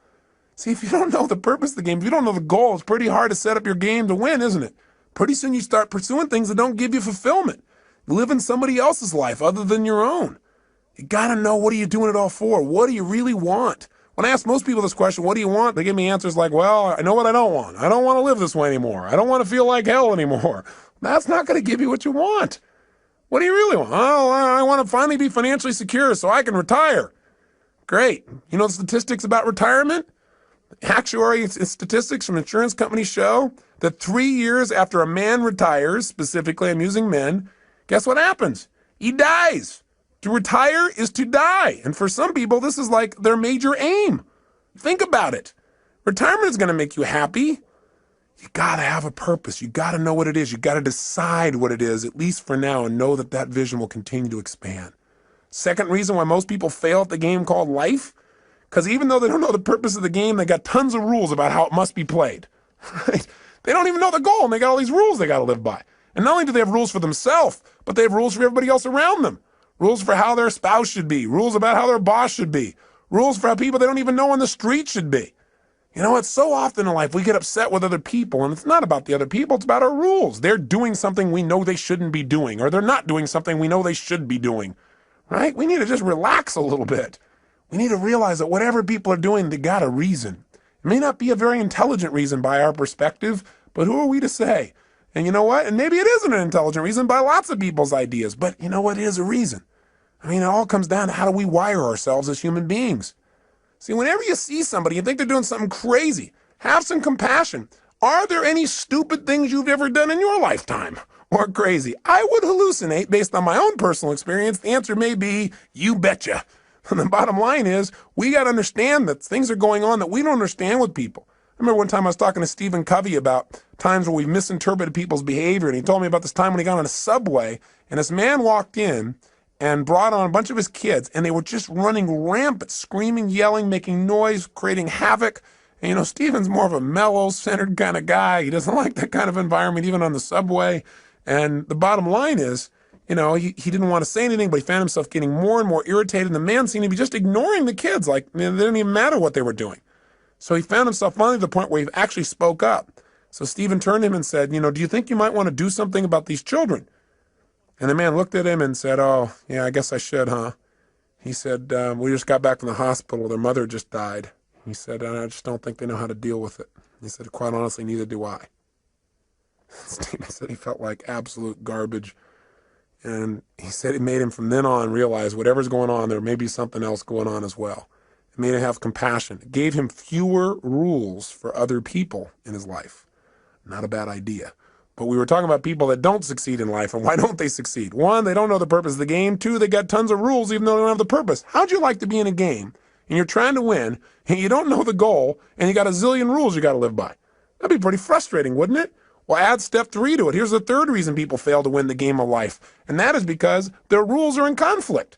A: See, if you don't know the purpose of the game, if you don't know the goal, it's pretty hard to set up your game to win, isn't it? Pretty soon you start pursuing things that don't give you fulfillment. Living somebody else's life other than your own. You got to know, what are you doing it all for? What do you really want? When I ask most people this question, what do you want? They give me answers like, well, I know what I don't want. I don't want to live this way anymore. I don't want to feel like hell anymore. That's not going to give you what you want. What do you really want? Oh, I want to finally be financially secure so I can retire. Great. You know the statistics about retirement? Actuary statistics from insurance companies show that 3 years after a man retires, specifically I'm using men, guess what happens? He dies. To retire is to die. And for some people, this is like their major aim. Think about it. Retirement is going to make you happy. You got to have a purpose. You got to know what it is. You got to decide what it is, at least for now, and know that that vision will continue to expand. Second reason why most people fail at the game called life, because even though they don't know the purpose of the game, they got tons of rules about how it must be played. Right? They don't even know the goal, and they got all these rules they got to live by. And not only do they have rules for themselves, but they have rules for everybody else around them. Rules for how their spouse should be. Rules about how their boss should be. Rules for how people they don't even know on the street should be. You know what? So often in life we get upset with other people, and it's not about the other people, it's about our rules. They're doing something we know they shouldn't be doing, or they're not doing something we know they should be doing, right? We need to just relax a little bit. We need to realize that whatever people are doing, they got a reason. It may not be a very intelligent reason by our perspective, but who are we to say? And you know what? And maybe it isn't an intelligent reason by lots of people's ideas, but you know what? It is a reason. I mean, it all comes down to how do we wire ourselves as human beings. See, whenever you see somebody, you think they're doing something crazy, have some compassion. Are there any stupid things you've ever done in your lifetime? Or crazy? I would hallucinate based on my own personal experience. The answer may be, you betcha. And the bottom line is, we got to understand that things are going on that we don't understand with people. I remember one time I was talking to Stephen Covey about times where we misinterpreted people's behavior, and he told me about this time when he got on a subway, and this man walked in and brought on a bunch of his kids, and they were just running rampant, screaming, yelling, making noise, creating havoc. And, you know, Stephen's more of a mellow, centered kind of guy. He doesn't like that kind of environment, even on the subway. And the bottom line is, you know, he didn't want to say anything, but he found himself getting more and more irritated. And the man seemed to be just ignoring the kids, like it didn't even matter what they were doing. So he found himself finally to the point where he actually spoke up. So Stephen turned to him and said, you know, do you think you might want to do something about these children? And the man looked at him and said, oh, yeah, I guess I should, huh? He said, we just got back from the hospital. Their mother just died. He said, I just don't think they know how to deal with it. He said, quite honestly, neither do I. Stephen said he felt like absolute garbage. And he said it made him from then on realize whatever's going on, there may be something else going on as well. It made him have compassion. It gave him fewer rules for other people in his life. Not a bad idea. But we were talking about people that don't succeed in life, and why don't they succeed? One, they don't know the purpose of the game. Two, they got tons of rules even though they don't have the purpose. How'd you like to be in a game, and you're trying to win, and you don't know the goal, and you got a zillion rules you got to live by? That'd be pretty frustrating, wouldn't it? Well, add step 3 to it. Here's the third reason people fail to win the game of life, and that is because their rules are in conflict.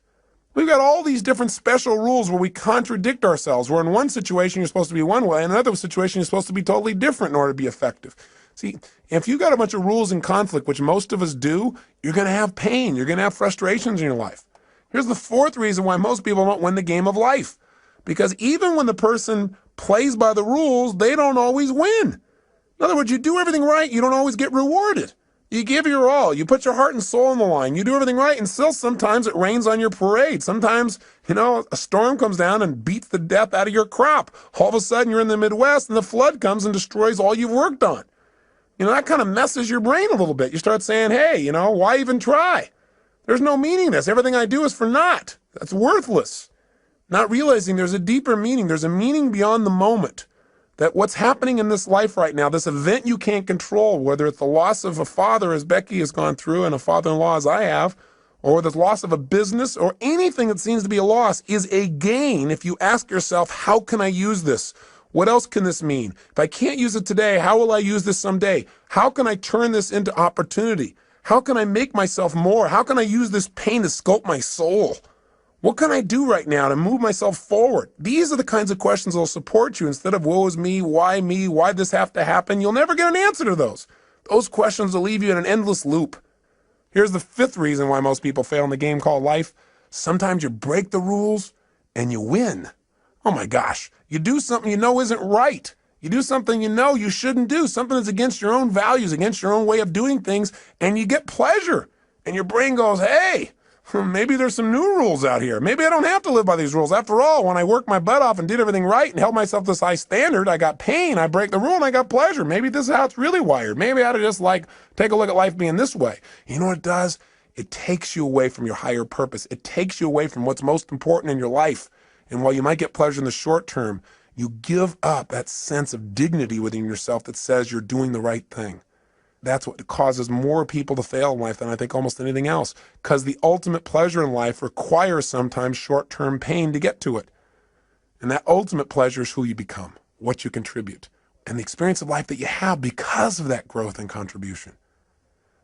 A: We've got all these different special rules where we contradict ourselves, where in one situation you're supposed to be one way, in another situation you're supposed to be totally different in order to be effective. See, if you got a bunch of rules in conflict, which most of us do, you're going to have pain. You're going to have frustrations in your life. Here's the fourth reason why most people don't win the game of life. Because even when the person plays by the rules, they don't always win. In other words, you do everything right, you don't always get rewarded. You give your all. You put your heart and soul on the line. You do everything right, and still sometimes it rains on your parade. Sometimes, you know, a storm comes down and beats the death out of your crop. All of a sudden, you're in the Midwest, and the flood comes and destroys all you've worked on. You know, that kind of messes your brain a little bit. You start saying, hey, you know, why even try? There's no meaning to this. Everything I do is for naught. That's worthless. Not realizing there's a deeper meaning. There's a meaning beyond the moment. That what's happening in this life right now, this event you can't control, whether it's the loss of a father as Becky has gone through and a father-in-law as I have, or the loss of a business or anything that seems to be a loss is a gain if you ask yourself, how can I use this? What else can this mean? If I can't use it today, how will I use this someday? How can I turn this into opportunity? How can I make myself more? How can I use this pain to sculpt my soul? What can I do right now to move myself forward? These are the kinds of questions that will support you instead of woe is me, why this have to happen? You'll never get an answer to those. Those questions will leave you in an endless loop. Here's the fifth reason why most people fail in the game called life. Sometimes you break the rules and you win. Oh my gosh, you do something you know isn't right. You do something you know you shouldn't do, something that's against your own values, against your own way of doing things, and you get pleasure. And your brain goes, hey, maybe there's some new rules out here. Maybe I don't have to live by these rules. After all, when I worked my butt off and did everything right and held myself to this high standard, I got pain, I break the rule, and I got pleasure. Maybe this is how it's really wired. Maybe I ought to just take a look at life being this way. You know what it does? It takes you away from your higher purpose. It takes you away from what's most important in your life. And while you might get pleasure in the short term, you give up that sense of dignity within yourself that says you're doing the right thing. That's what causes more people to fail in life than I think almost anything else, because the ultimate pleasure in life requires sometimes short-term pain to get to it. And that ultimate pleasure is who you become, what you contribute, and the experience of life that you have because of that growth and contribution.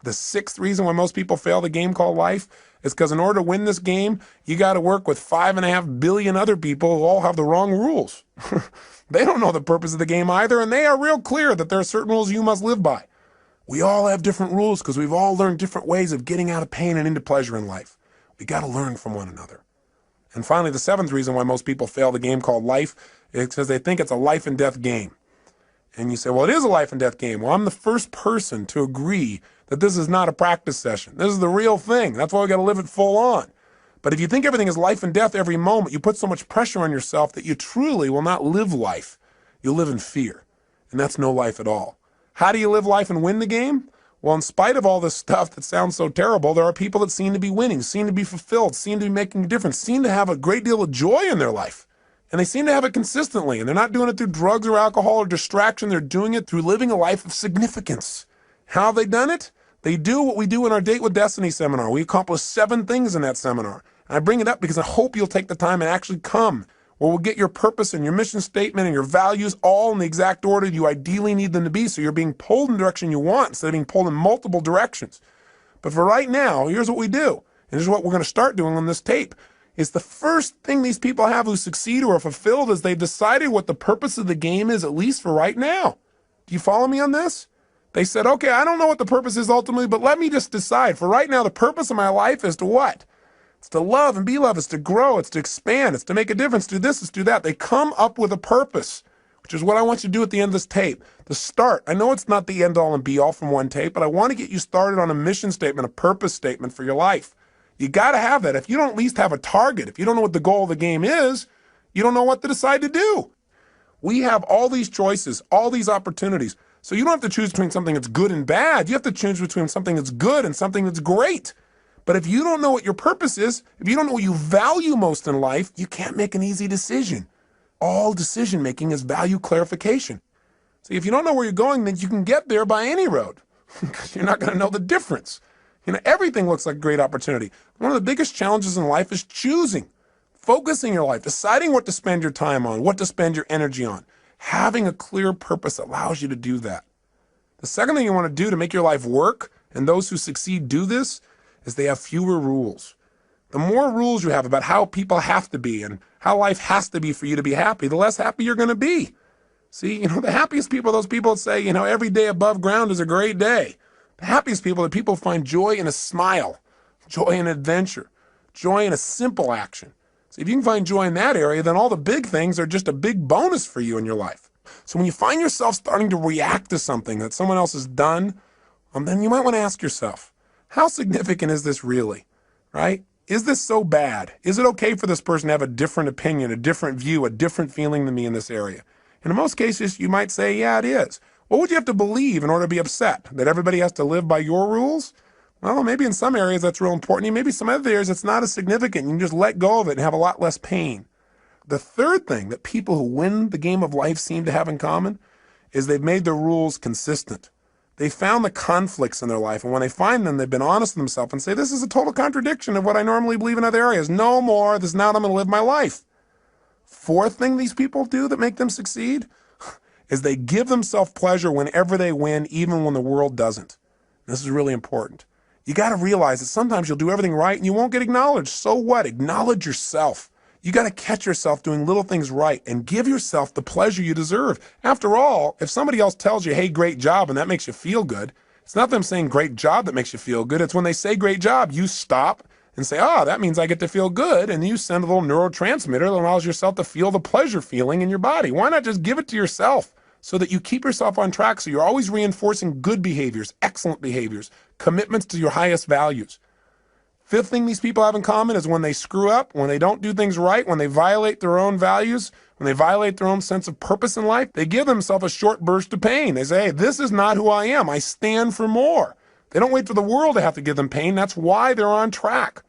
A: The sixth reason why most people fail the game called life is because in order to win this game, you got to work with 5.5 billion other people who all have the wrong rules. They don't know the purpose of the game either, and they are real clear that there are certain rules you must live by. We all have different rules because we've all learned different ways of getting out of pain and into pleasure in life. We got to learn from one another. And finally, the seventh reason why most people fail the game called life It's because they think it's a life and death game. And you say, well, it is a life and death game. Well, I'm the first person to agree that this is not a practice session. This is the real thing. That's why we got to live it full on. But if you think everything is life and death every moment, you put so much pressure on yourself that you truly will not live life. You'll live in fear. And that's no life at all. How do you live life and win the game? Well, in spite of all this stuff that sounds so terrible, there are people that seem to be winning, seem to be fulfilled, seem to be making a difference, seem to have a great deal of joy in their life. And they seem to have it consistently. And they're not doing it through drugs or alcohol or distraction. They're doing it through living a life of significance. How have they done it? They do what we do in our Date with Destiny seminar. We accomplish 7 things in that seminar. And I bring it up because I hope you'll take the time and actually come, where we'll get your purpose and your mission statement and your values all in the exact order you ideally need them to be, so you're being pulled in the direction you want instead of being pulled in multiple directions. But for right now, here's what we do. And this is what we're going to start doing on this tape. Is the first thing these people have who succeed or are fulfilled is they've decided what the purpose of the game is, at least for right now. Do you follow me on this? They said, okay, I don't know what the purpose is ultimately, but let me just decide. For right now, the purpose of my life is to what? It's to love and be loved. It's to grow. It's to expand. It's to make a difference. Do this. It's do that. They come up with a purpose, which is what I want you to do at the end of this tape. The start. I know it's not the end all and be all from one tape, but I want to get you started on a mission statement, a purpose statement for your life. You got to have that. If you don't at least have a target, if you don't know what the goal of the game is, you don't know what to decide to do. We have all these choices, all these opportunities. So you don't have to choose between something that's good and bad. You have to choose between something that's good and something that's great. But if you don't know what your purpose is, if you don't know what you value most in life, you can't make an easy decision. All decision making is value clarification. See, if you don't know where you're going, then you can get there by any road because you're not going to know the difference. Everything looks like a great opportunity. One of the biggest challenges in life is choosing, focusing your life, deciding what to spend your time on, what to spend your energy on. Having a clear purpose allows you to do that. The second thing you want to do to make your life work, and those who succeed do this, is they have fewer rules. The more rules you have about how people have to be and how life has to be for you to be happy, the less happy you're going to be. See, the happiest people are those people that say, every day above ground is a great day. The happiest people are people who find joy in a smile, joy in adventure, joy in a simple action. So if you can find joy in that area, then all the big things are just a big bonus for you in your life. So when you find yourself starting to react to something that someone else has done, then you might want to ask yourself, how significant is this really, right? Is this so bad? Is it okay for this person to have a different opinion, a different view, a different feeling than me in this area? And in most cases, you might say, yeah, it is. What would you have to believe in order to be upset? That everybody has to live by your rules? Well, maybe in some areas that's real important. Maybe some other areas it's not as significant. You can just let go of it and have a lot less pain. The third thing that people who win the game of life seem to have in common is they've made their rules consistent. They found the conflicts in their life, and when they find them, they've been honest with themselves and say, this is a total contradiction of what I normally believe in other areas. No more. This is not how I'm going to live my life. Fourth thing these people do that make them succeed is they give themselves pleasure whenever they win, even when the world doesn't. This is really important. You got to realize that sometimes you'll do everything right and you won't get acknowledged. So what? Acknowledge yourself. You got to catch yourself doing little things right and give yourself the pleasure you deserve. After all, if somebody else tells you, hey, great job, and that makes you feel good, it's not them saying great job that makes you feel good. It's when they say great job, you stop and say, that means I get to feel good. And you send a little neurotransmitter that allows yourself to feel the pleasure feeling in your body. Why not just give it to yourself so that you keep yourself on track, so you're always reinforcing good behaviors, excellent behaviors, commitments to your highest values. Fifth thing these people have in common is when they screw up, when they don't do things right, when they violate their own values, when they violate their own sense of purpose in life, they give themselves a short burst of pain. They say, hey, this is not who I am. I stand for more. They don't wait for the world to have to give them pain. That's why they're on track.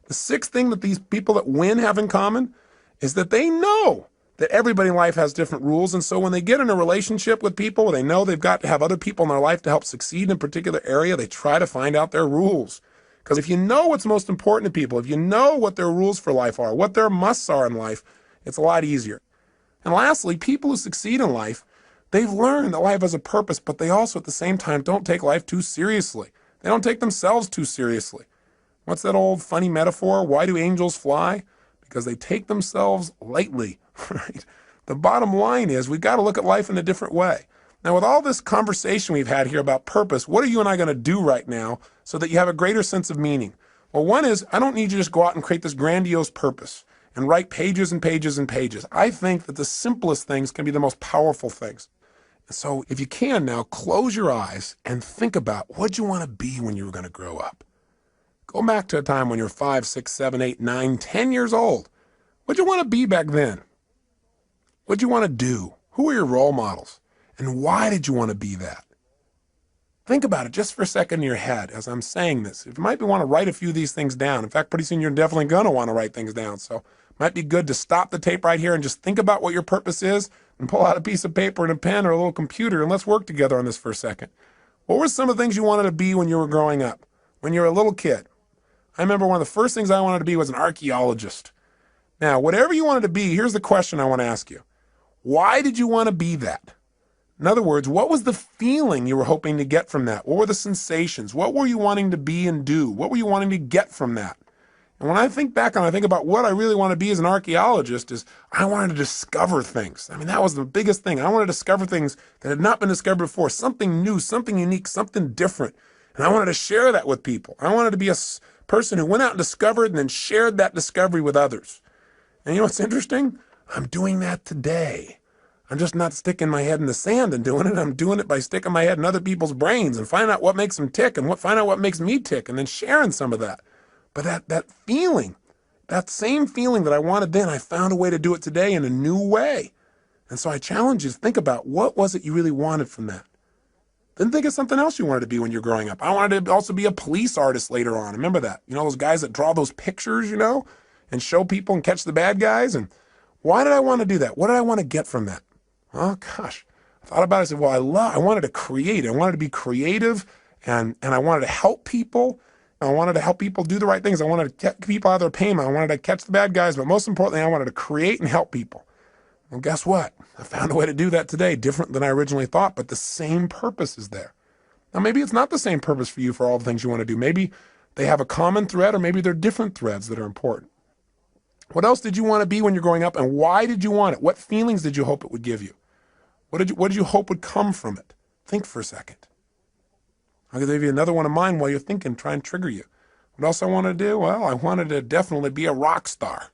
A: The sixth thing that these people that win have in common is that they know that everybody in life has different rules. And so when they get in a relationship with people where they know they've got to have other people in their life to help succeed in a particular area, they try to find out their rules. Because if you know what's most important to people, if you know what their rules for life are, what their musts are in life, it's a lot easier. And lastly, people who succeed in life, they've learned that life has a purpose, but they also at the same time don't take life too seriously. They don't take themselves too seriously. What's that old funny metaphor? Why do angels fly? Because they take themselves lightly, right? The bottom line is we've got to look at life in a different way. Now, with all this conversation we've had here about purpose, what are you and I going to do right now so that you have a greater sense of meaning? Well, one is I don't need you to just go out and create this grandiose purpose and write pages and pages and pages. I think that the simplest things can be the most powerful things. So if you can now, close your eyes and think about what you want to be when you were going to grow up. Go back to a time when you're 5, 6, 7, 8, 9, 10 years old. What'd you want to be back then? What'd you want to do? Who were your role models? And why did you want to be that? Think about it just for a second in your head as I'm saying this. You might want to write a few of these things down. In fact, pretty soon you're definitely going to want to write things down. So it might be good to stop the tape right here and just think about what your purpose is and pull out a piece of paper and a pen or a little computer and let's work together on this for a second. What were some of the things you wanted to be when you were growing up, when you were a little kid? I remember one of the first things I wanted to be was an archaeologist. Now, whatever you wanted to be, here's the question I want to ask you. Why did you want to be that? In other words, what was the feeling you were hoping to get from that? What were the sensations? What were you wanting to be and do? What were you wanting to get from that? And when I think back and I think about what I really want to be as an archaeologist is I wanted to discover things. I mean, that was the biggest thing. I wanted to discover things that had not been discovered before, something new, something unique, something different. And I wanted to share that with people. I wanted to be a person who went out and discovered and then shared that discovery with others. And you know what's interesting? I'm doing that today. I'm just not sticking my head in the sand and doing it. I'm doing it by sticking my head in other people's brains and finding out what makes them tick and find out what makes me tick and then sharing some of that. But that feeling, that same feeling that I wanted then, I found a way to do it today in a new way. And so I challenge you to think about what was it you really wanted from that. Then think of something else you wanted to be when you're growing up. I wanted to also be a police artist later on. Remember that? You know, those guys that draw those pictures, you know, and show people and catch the bad guys. And why did I want to do that? What did I want to get from that? Oh, gosh. I thought about it. I said, well, I wanted to create. I wanted to be creative, and I wanted to help people. I wanted to help people do the right things. I wanted to get people out of their pain. I wanted to catch the bad guys. But most importantly, I wanted to create and help people. Well, guess what? I found a way to do that today, different than I originally thought, but the same purpose is there. Now, maybe it's not the same purpose for you for all the things you want to do. Maybe they have a common thread, or maybe they're different threads that are important. What else did you want to be when you're growing up, and why did you want it? What feelings did you hope it would give you? What did you hope would come from it? Think for a second. I'll give you another one of mine while you're thinking, try and trigger you. What else I wanted to do? Well, I wanted to definitely be a rock star.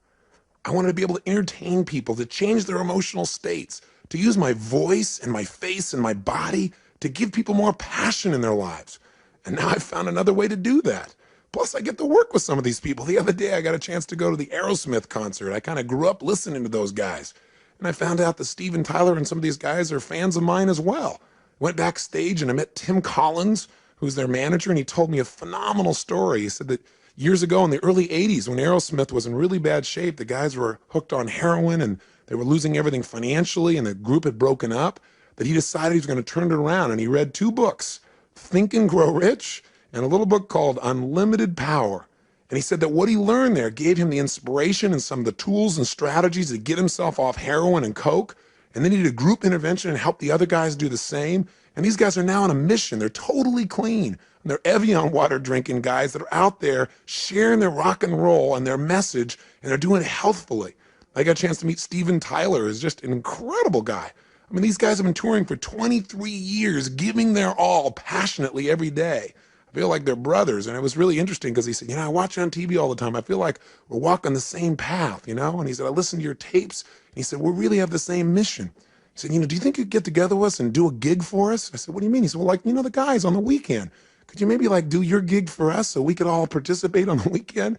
A: I wanted to be able to entertain people, to change their emotional states, to use my voice and my face and my body to give people more passion in their lives. And now I've found another way to do that. Plus, I get to work with some of these people. The other day, I got a chance to go to the Aerosmith concert. I kind of grew up listening to those guys. And I found out that Steven Tyler and some of these guys are fans of mine as well. Went backstage and I met Tim Collins, who's their manager, and he told me a phenomenal story. He said that years ago in the early 80s, when Aerosmith was in really bad shape, the guys were hooked on heroin and they were losing everything financially and the group had broken up, that he decided he was going to turn it around. And he read 2 books, Think and Grow Rich and a little book called Unlimited Power. And he said that what he learned there gave him the inspiration and some of the tools and strategies to get himself off heroin and coke. And then he did a group intervention and helped the other guys do the same. And these guys are now on a mission. They're totally clean. And they're Evian water drinking guys that are out there sharing their rock and roll and their message, and they're doing it healthfully. I got a chance to meet Steven Tyler, who's just an incredible guy. I mean, these guys have been touring for 23 years, giving their all passionately every day. I feel like they're brothers. And it was really interesting because he said, I watch you on TV all the time. I feel like we're walking the same path, And he said, I listen to your tapes. And he said, we really have the same mission. He said, do you think you'd get together with us and do a gig for us? I said, what do you mean? He said, well, the guys on the weekend. Could you maybe do your gig for us so we could all participate on the weekend?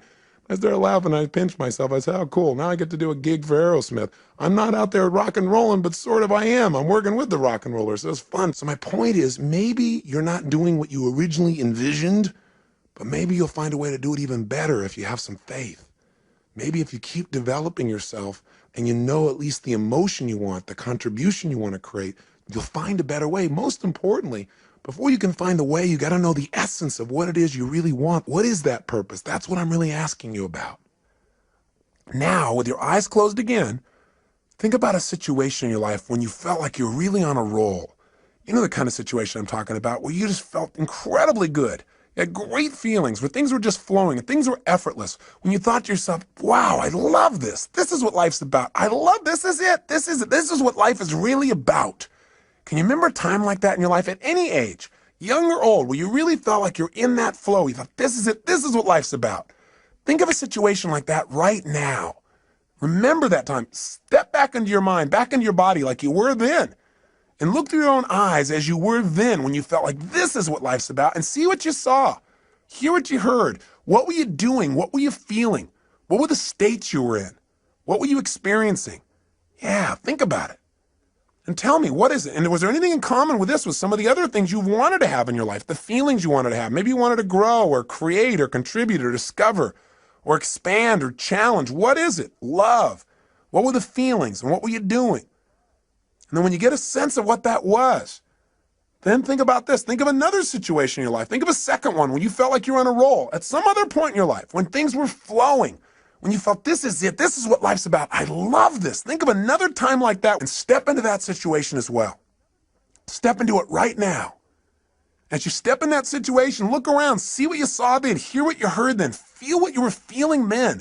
A: I started laughing. I pinched myself. I said, oh, cool. Now I get to do a gig for Aerosmith. I'm not out there rock and rolling, but sort of I am. I'm working with the rock and rollers. So it's fun. So my point is, maybe you're not doing what you originally envisioned, but maybe you'll find a way to do it even better if you have some faith. Maybe if you keep developing yourself and you know at least the emotion you want, the contribution you want to create, you'll find a better way. Most importantly, before you can find the way, you got to know the essence of what it is you really want. What is that purpose? That's what I'm really asking you about. Now, with your eyes closed again, think about a situation in your life when you felt like you're really on a roll. You know the kind of situation I'm talking about, where you just felt incredibly good. You had great feelings, where things were just flowing and things were effortless. When you thought to yourself, wow, I love this. This is what life's about. I love this. This is it. This is it. This is what life is really about. Can you remember a time like that in your life at any age, young or old, where you really felt like you're in that flow? You thought, this is it. This is what life's about. Think of a situation like that right now. Remember that time. Step back into your mind, back into your body like you were then. And look through your own eyes as you were then when you felt like this is what life's about, and see what you saw. Hear what you heard. What were you doing? What were you feeling? What were the states you were in? What were you experiencing? Yeah, think about it. And tell me, what is it? And was there anything in common with this, with some of the other things you wanted to have in your life, the feelings you wanted to have? Maybe you wanted to grow or create or contribute or discover or expand or challenge. What is it? Love. What were the feelings and what were you doing? And then when you get a sense of what that was, then think about this. Think of another situation in your life. Think of a second one when you felt like you were on a roll at some other point in your life, when things were flowing, when you felt this is it, this is what life's about. I love this. Think of another time like that and step into that situation as well. Step into it right now. As you step in that situation, look around, see what you saw then, hear what you heard then, feel what you were feeling then.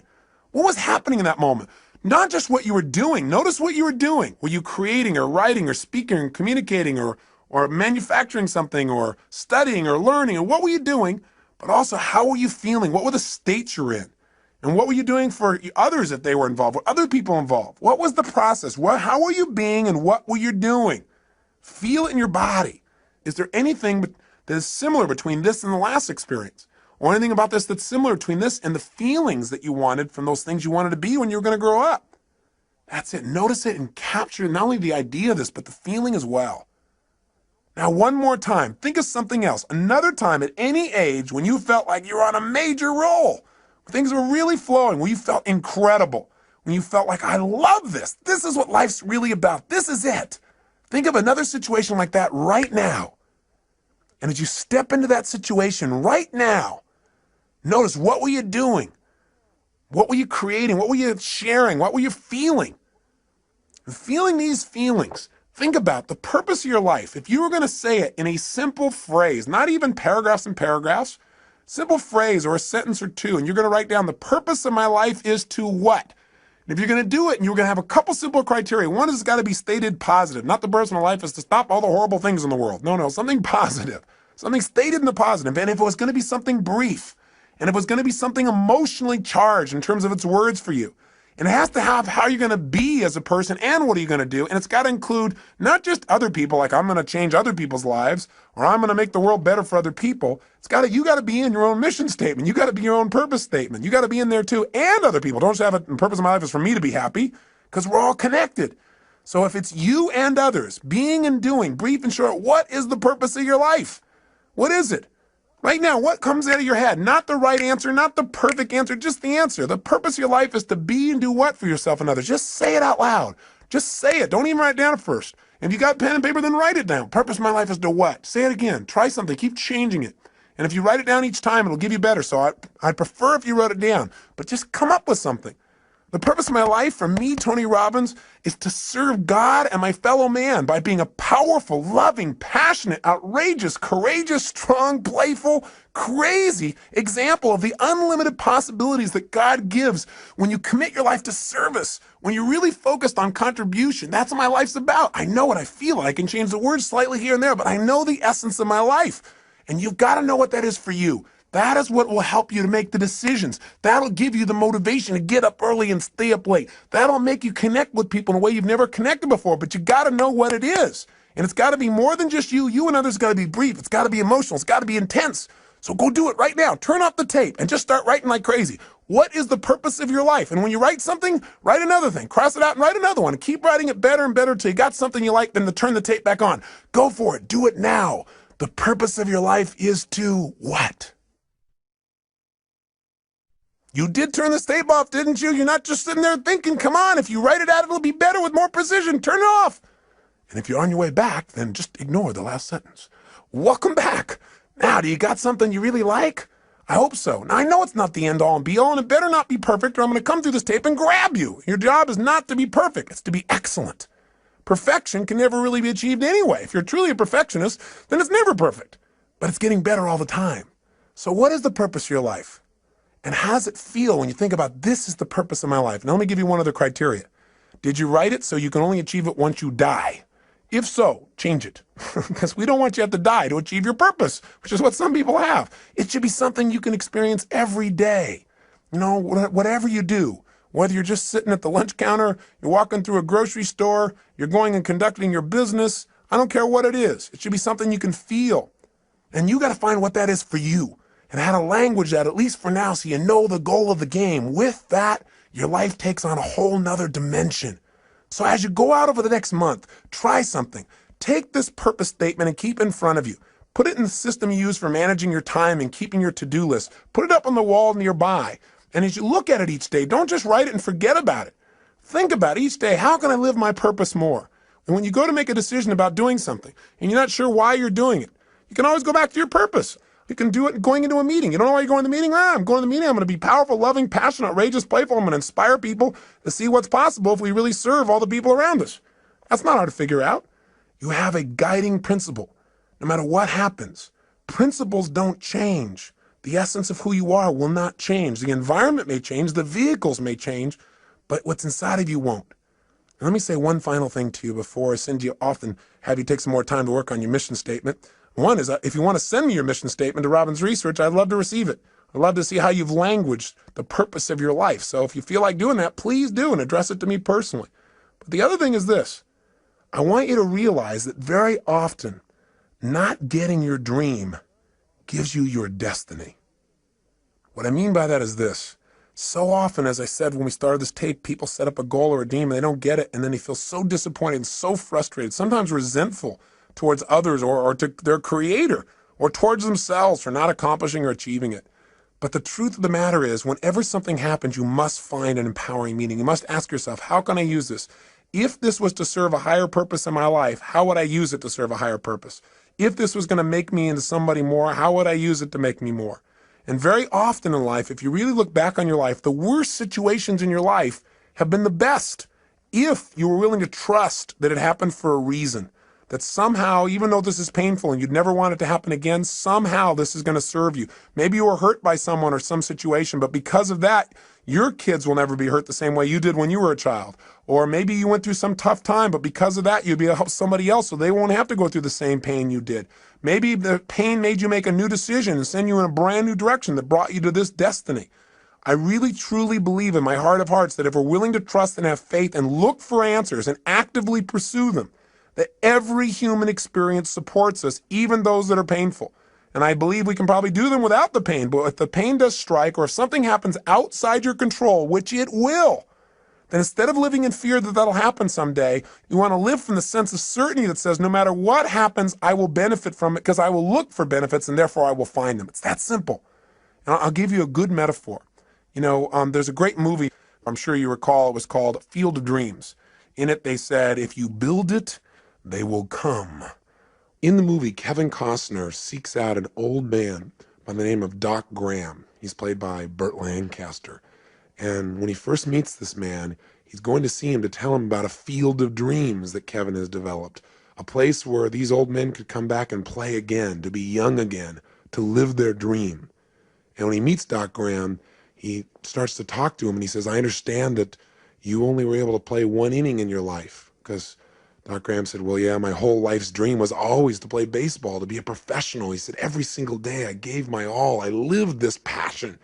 A: What was happening in that moment? Not just what you were doing. Notice what you were doing. Were you creating or writing or speaking or communicating or manufacturing something or studying or learning? And what were you doing? But also, how were you feeling? What were the states you're in? And what were you doing for others if they were involved? Were other people involved? What was the process? How were you being and what were you doing? Feel it in your body. Is there anything that is similar between this and the last experience? Or anything about this that's similar between this and the feelings that you wanted from those things you wanted to be when you were going to grow up? That's it. Notice it and capture not only the idea of this, but the feeling as well. Now, one more time, think of something else. Another time at any age when you felt like you were on a major roll. Things were really flowing, when you felt incredible, when you felt like, I love this. This is what life's really about. This is it. Think of another situation like that right now. And as you step into that situation right now, notice, what were you doing? What were you creating? What were you sharing? What were you feeling? And feeling these feelings, think about the purpose of your life. If you were going to say it in a simple phrase, not even paragraphs and paragraphs, simple phrase or a sentence or two, and you're going to write down the purpose of my life is to what? And if you're going to do it, and you're going to have a couple simple criteria. One is it's got to be stated positive. Not the purpose of my life is to stop all the horrible things in the world. No, something positive. Something stated in the positive. And if it was going to be something brief, and if it was going to be something emotionally charged in terms of its words for you, and it has to have how you're going to be as a person and what are you going to do. And it's got to include not just other people, like I'm going to change other people's lives or I'm going to make the world better for other people. You got to be in your own mission statement. You got to be your own purpose statement. You got to be in there too, and other people. Don't just have it, the purpose of my life is for me to be happy, because we're all connected. So if it's you and others, being and doing, brief and short, what is the purpose of your life? What is it? Right now, what comes out of your head? Not the right answer, not the perfect answer, just the answer. The purpose of your life is to be and do what for yourself and others? Just say it out loud. Just say it. Don't even write it down first. If you got pen and paper, then write it down. Purpose of my life is to what? Say it again. Try something. Keep changing it. And if you write it down each time, it'll give you better. So I'd prefer if you wrote it down. But just come up with something. The purpose of my life, for me, Tony Robbins, is to serve God and my fellow man by being a powerful, loving, passionate, outrageous, courageous, strong, playful, crazy example of the unlimited possibilities that God gives when you commit your life to service, when you're really focused on contribution. That's what my life's about. I know what I feel. I can change the words slightly here and there, but I know the essence of my life. And you've got to know what that is for you. That is what will help you to make the decisions. That'll give you the motivation to get up early and stay up late. That'll make you connect with people in a way you've never connected before, but you got to know what it is. And it's got to be more than just you. You and others got to be brief. It's got to be emotional. It's got to be intense. So go do it right now. Turn off the tape and just start writing like crazy. What is the purpose of your life? And when you write something, write another thing. Cross it out and write another one. And keep writing it better and better until you got something you like, then to turn the tape back on. Go for it. Do it now. The purpose of your life is to what? You did turn this tape off, didn't you? You're not just sitting there thinking, come on, if you write it out, it'll be better with more precision. Turn it off. And if you're on your way back, then just ignore the last sentence. Welcome back. Now, do you got something you really like? I hope so. Now, I know it's not the end all and be all, and it better not be perfect, or I'm going to come through this tape and grab you. Your job is not to be perfect. It's to be excellent. Perfection can never really be achieved anyway. If you're truly a perfectionist, then it's never perfect. But it's getting better all the time. So what is the purpose of your life? And how does it feel when you think about this is the purpose of my life? Now let me give you one other criteria. Did you write it so you can only achieve it once you die? If so, change it. Because we don't want you to have to die to achieve your purpose, which is what some people have. It should be something you can experience every day. You know, whatever you do, Whether you're just sitting at the lunch counter, you're walking through a grocery store, you're going and conducting your business, I don't care what it is. It should be something you can feel. And you got to find what that is for you and how to language that, at least for now, so you know the goal of the game. With that, your life takes on a whole nother dimension. So as you go out over the next month, try something. Take this purpose statement and keep it in front of you. Put it in the system you use for managing your time and keeping your to-do list. Put it up on the wall nearby. And as you look at it each day, don't just write it and forget about it. Think about each day, how can I live my purpose more? And when you go to make a decision about doing something and you're not sure why you're doing it, you can always go back to your purpose. You can do it going into a meeting. You don't know why you're going to the meeting? I'm going to the meeting. I'm going to be powerful, loving, passionate, outrageous, playful. I'm going to inspire people to see what's possible if we really serve all the people around us. That's not hard to figure out. You have a guiding principle. No matter what happens, principles don't change. The essence of who you are will not change. The environment may change. The vehicles may change. But what's inside of you won't. And let me say one final thing to you before I send you off and have you take some more time to work on your mission statement. One is, if you want to send me your mission statement to Robbins Research, I'd love to receive it. I'd love to see how you've languaged the purpose of your life. So if you feel like doing that, please do and address it to me personally. But the other thing is this. I want you to realize that very often, not getting your dream gives you your destiny. What I mean by that is this. So often, as I said when we started this tape, people set up a goal or a dream and they don't get it, and then they feel so disappointed and so frustrated, sometimes resentful towards others or to their creator or towards themselves for not accomplishing or achieving it. But the truth of the matter is, whenever something happens, you must find an empowering meaning. You must ask yourself, how can I use this? If this was to serve a higher purpose in my life, how would I use it to serve a higher purpose? If this was going to make me into somebody more, how would I use it to make me more? And very often in life, if you really look back on your life, the worst situations in your life have been the best if you were willing to trust that it happened for a reason. That somehow, even though this is painful and you'd never want it to happen again, somehow this is going to serve you. Maybe you were hurt by someone or some situation, but because of that, your kids will never be hurt the same way you did when you were a child. Or maybe you went through some tough time, but because of that, you'd be able to help somebody else so they won't have to go through the same pain you did. Maybe the pain made you make a new decision and send you in a brand new direction that brought you to this destiny. I really, truly believe in my heart of hearts that if we're willing to trust and have faith and look for answers and actively pursue them, that every human experience supports us, even those that are painful. And I believe we can probably do them without the pain, but if the pain does strike or if something happens outside your control, which it will, then instead of living in fear that that'll happen someday, you want to live from the sense of certainty that says no matter what happens, I will benefit from it because I will look for benefits and therefore I will find them. It's that simple. And I'll give you a good metaphor. There's a great movie, I'm sure you recall, it was called Field of Dreams. In it, they said, if you build it, they will come. In the movie, Kevin Costner seeks out an old man by the name of Doc Graham. He's played by Burt Lancaster. And when he first meets this man, he's going to see him to tell him about a field of dreams that Kevin has developed, a place where these old men could come back and play again, to be young again, to live their dream. And when he meets Doc Graham, he starts to talk to him and he says, I understand that you only were able to play one inning in your life, because Doc Graham said, well, yeah, my whole life's dream was always to play baseball, to be a professional. He said, every single day I gave my all. I lived this passion.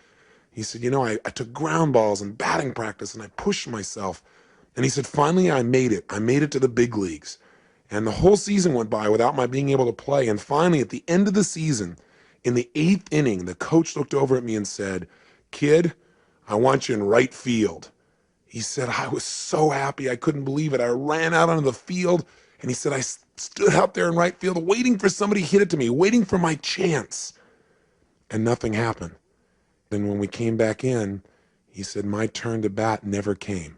A: He said, I took ground balls and batting practice and I pushed myself. And he said, finally, I made it. I made it to the big leagues. And the whole season went by without my being able to play. And finally, at the end of the season, in the 8th inning, the coach looked over at me and said, kid, I want you in right field. He said, I was so happy. I couldn't believe it. I ran out onto the field, and he said, I stood out there in right field waiting for somebody to hit it to me, waiting for my chance. And nothing happened. Then when we came back in, he said, my turn to bat never came.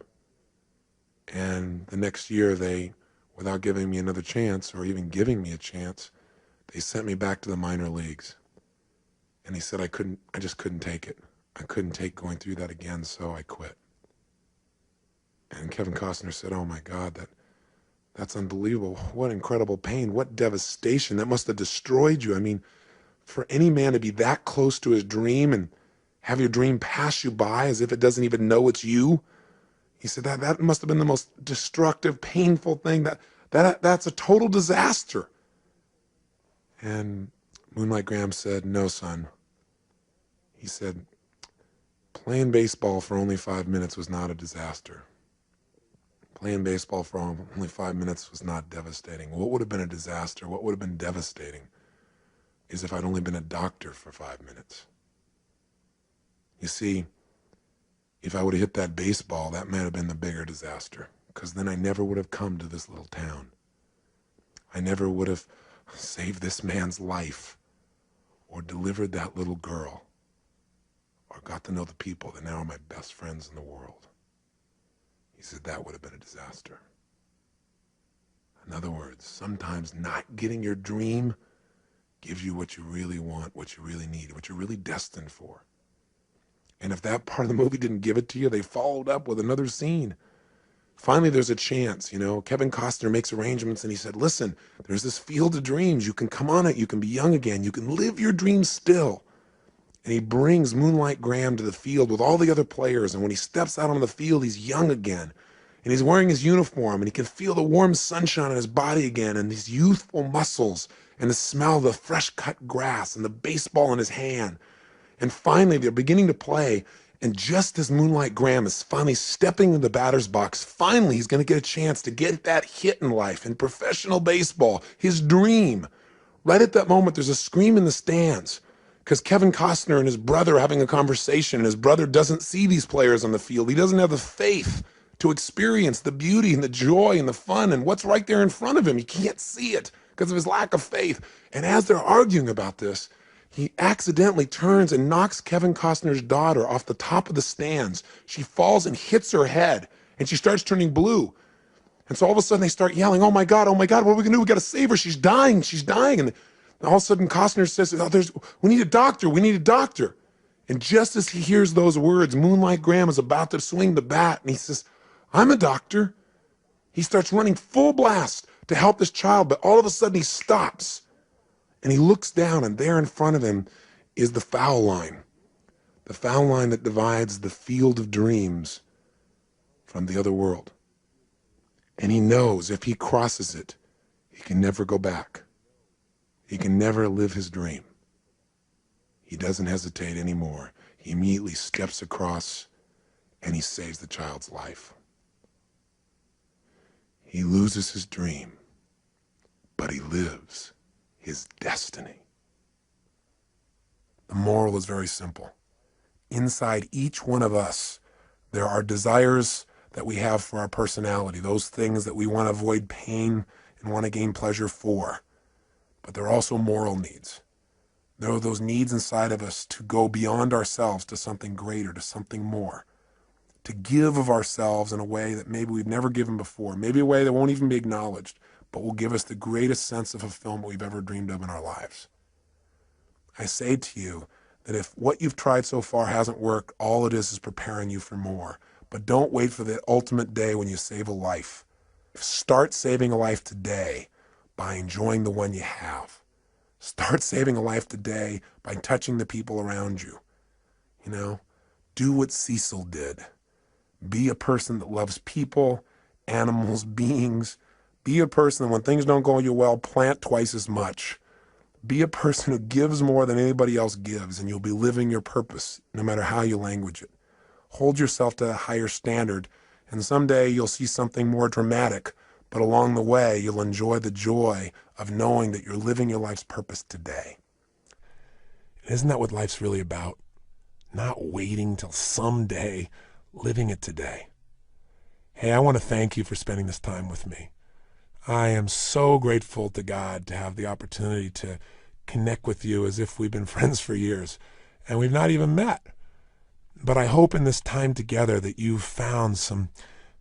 A: And the next year, they, without giving me another chance or even giving me a chance, they sent me back to the minor leagues. And he said, I just couldn't take it. I couldn't take going through that again, so I quit. And Kevin Costner said, oh my God, that's unbelievable. What incredible pain, what devastation. That must have destroyed you. I mean, for any man to be that close to his dream and have your dream pass you by as if it doesn't even know it's you. He said that must have been the most destructive, painful thing. That's a total disaster. And Moonlight Graham said, no, son. He said, Playing baseball for only 5 minutes was not a disaster. Playing baseball for only 5 minutes was not devastating. What would have been a disaster, what would have been devastating, is if I'd only been a doctor for 5 minutes. You see, if I would have hit that baseball, that might have been the bigger disaster, because then I never would have come to this little town. I never would have saved this man's life or delivered that little girl or got to know the people that now are my best friends in the world. He said that would have been a disaster. In other words, sometimes not getting your dream gives you what you really want, what you really need, what you're really destined for. And if that part of the movie didn't give it to you, they followed up with another scene. Finally, there's a chance, Kevin Costner makes arrangements and he said, listen, there's this field of dreams. You can come on it. You can be young again. You can live your dreams still. And he brings Moonlight Graham to the field with all the other players. And when he steps out on the field, he's young again. And he's wearing his uniform and he can feel the warm sunshine on his body again and these youthful muscles and the smell of the fresh cut grass and the baseball in his hand. And finally, they're beginning to play. And just as Moonlight Graham is finally stepping in the batter's box, finally he's going to get a chance to get that hit in life, in professional baseball, his dream. Right at that moment, there's a scream in the stands because Kevin Costner and his brother are having a conversation, and his brother doesn't see these players on the field. He doesn't have the faith to experience the beauty and the joy and the fun and what's right there in front of him. He can't see it because of his lack of faith. And as they're arguing about this, he accidentally turns and knocks Kevin Costner's daughter off the top of the stands. She falls and hits her head, and she starts turning blue. And so all of a sudden they start yelling, oh my God, what are we gonna do? We gotta save her, she's dying. And all of a sudden Costner says, we need a doctor. And just as he hears those words, Moonlight Graham is about to swing the bat, and he says, I'm a doctor. He starts running full blast to help this child, but all of a sudden he stops. And he looks down, and there in front of him is the foul line that divides the field of dreams from the other world. And he knows if he crosses it, he can never go back. He can never live his dream. He doesn't hesitate anymore. He immediately steps across, and he saves the child's life. He loses his dream, but he lives his destiny. The moral is very simple. Inside each one of us, there are desires that we have for our personality, those things that we want to avoid pain and want to gain pleasure for. But there are also moral needs. There are those needs inside of us to go beyond ourselves to something greater, to something more, to give of ourselves in a way that maybe we've never given before, maybe a way that won't even be acknowledged, but will give us the greatest sense of fulfillment we've ever dreamed of in our lives. I say to you that if what you've tried so far hasn't worked, all it is preparing you for more. But don't wait for the ultimate day when you save a life. Start saving a life today by enjoying the one you have. Start saving a life today by touching the people around you. Do what Cecil did. Be a person that loves people, animals, beings. Be a person that when things don't go you well, plant twice as much. Be a person who gives more than anybody else gives, and you'll be living your purpose no matter how you language it. Hold yourself to a higher standard, and someday you'll see something more dramatic, but along the way you'll enjoy the joy of knowing that you're living your life's purpose today. Isn't that what life's really about? Not waiting till someday, living it today. Hey, I want to thank you for spending this time with me. I am so grateful to God to have the opportunity to connect with you as if we've been friends for years, and we've not even met. But I hope in this time together that you've found some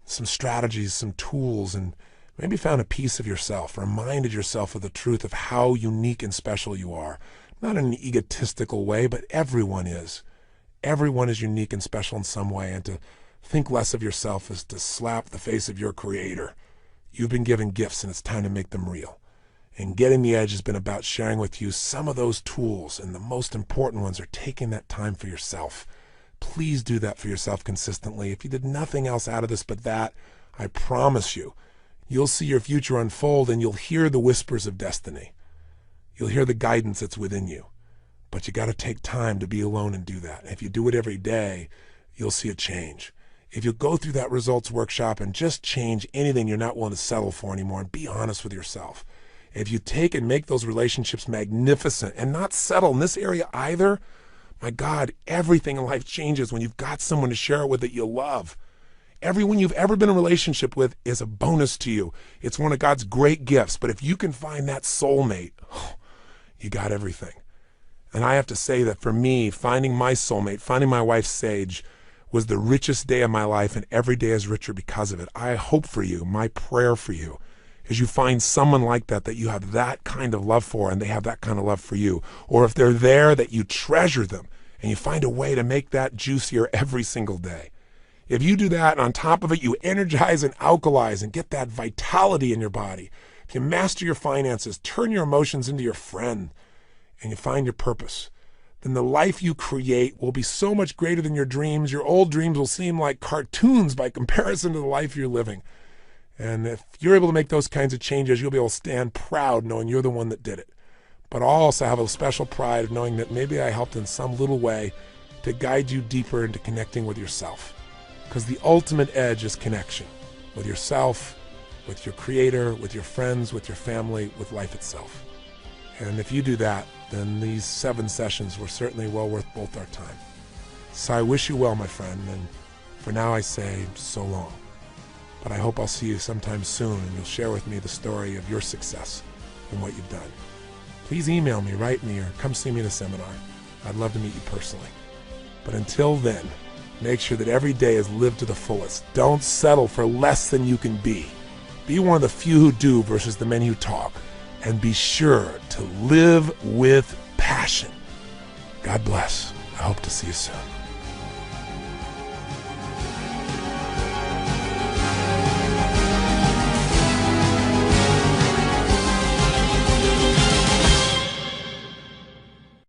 A: strategies, some tools, and maybe found a piece of yourself, reminded yourself of the truth of how unique and special you are. Not in an egotistical way, but everyone is. Everyone is unique and special in some way, and to think less of yourself is to slap the face of your Creator. You've been given gifts, and it's time to make them real. And Getting the Edge has been about sharing with you some of those tools, and the most important ones are taking that time for yourself. Please do that for yourself consistently. If you did nothing else out of this but that, I promise you, you'll see your future unfold, and you'll hear the whispers of destiny. You'll hear the guidance that's within you. But you got to take time to be alone and do that. And if you do it every day, you'll see a change. If you go through that results workshop and just change anything you're not willing to settle for anymore and be honest with yourself. If you take and make those relationships magnificent and not settle in this area either, my God, everything in life changes when you've got someone to share it with that you love. Everyone you've ever been in a relationship with is a bonus to you. It's one of God's great gifts. But if you can find that soulmate, you got everything. And I have to say that for me, finding my soulmate, finding my wife Sage, was the richest day of my life, and every day is richer because of it. I hope for you, my prayer for you, is you find someone like that you have that kind of love for, and they have that kind of love for you. Or if they're there, that you treasure them, and you find a way to make that juicier every single day. If you do that, and on top of it, you energize and alkalize and get that vitality in your body. If you master your finances, turn your emotions into your friend, and you find your purpose, then the life you create will be so much greater than your dreams. Your old dreams will seem like cartoons by comparison to the life you're living. And if you're able to make those kinds of changes, you'll be able to stand proud knowing you're the one that did it. But I'll also have a special pride of knowing that maybe I helped in some little way to guide you deeper into connecting with yourself. Because the ultimate edge is connection with yourself, with your creator, with your friends, with your family, with life itself. And if you do that, then these 7 sessions were certainly well worth both our time. So I wish you well, my friend, and for now I say so long. But I hope I'll see you sometime soon, and you'll share with me the story of your success and what you've done. Please email me, write me, or come see me at a seminar. I'd love to meet you personally. But until then, make sure that every day is lived to the fullest. Don't settle for less than you can be. Be one of the few who do versus the many who talk. And be sure to live with passion. God bless. I hope to see you soon.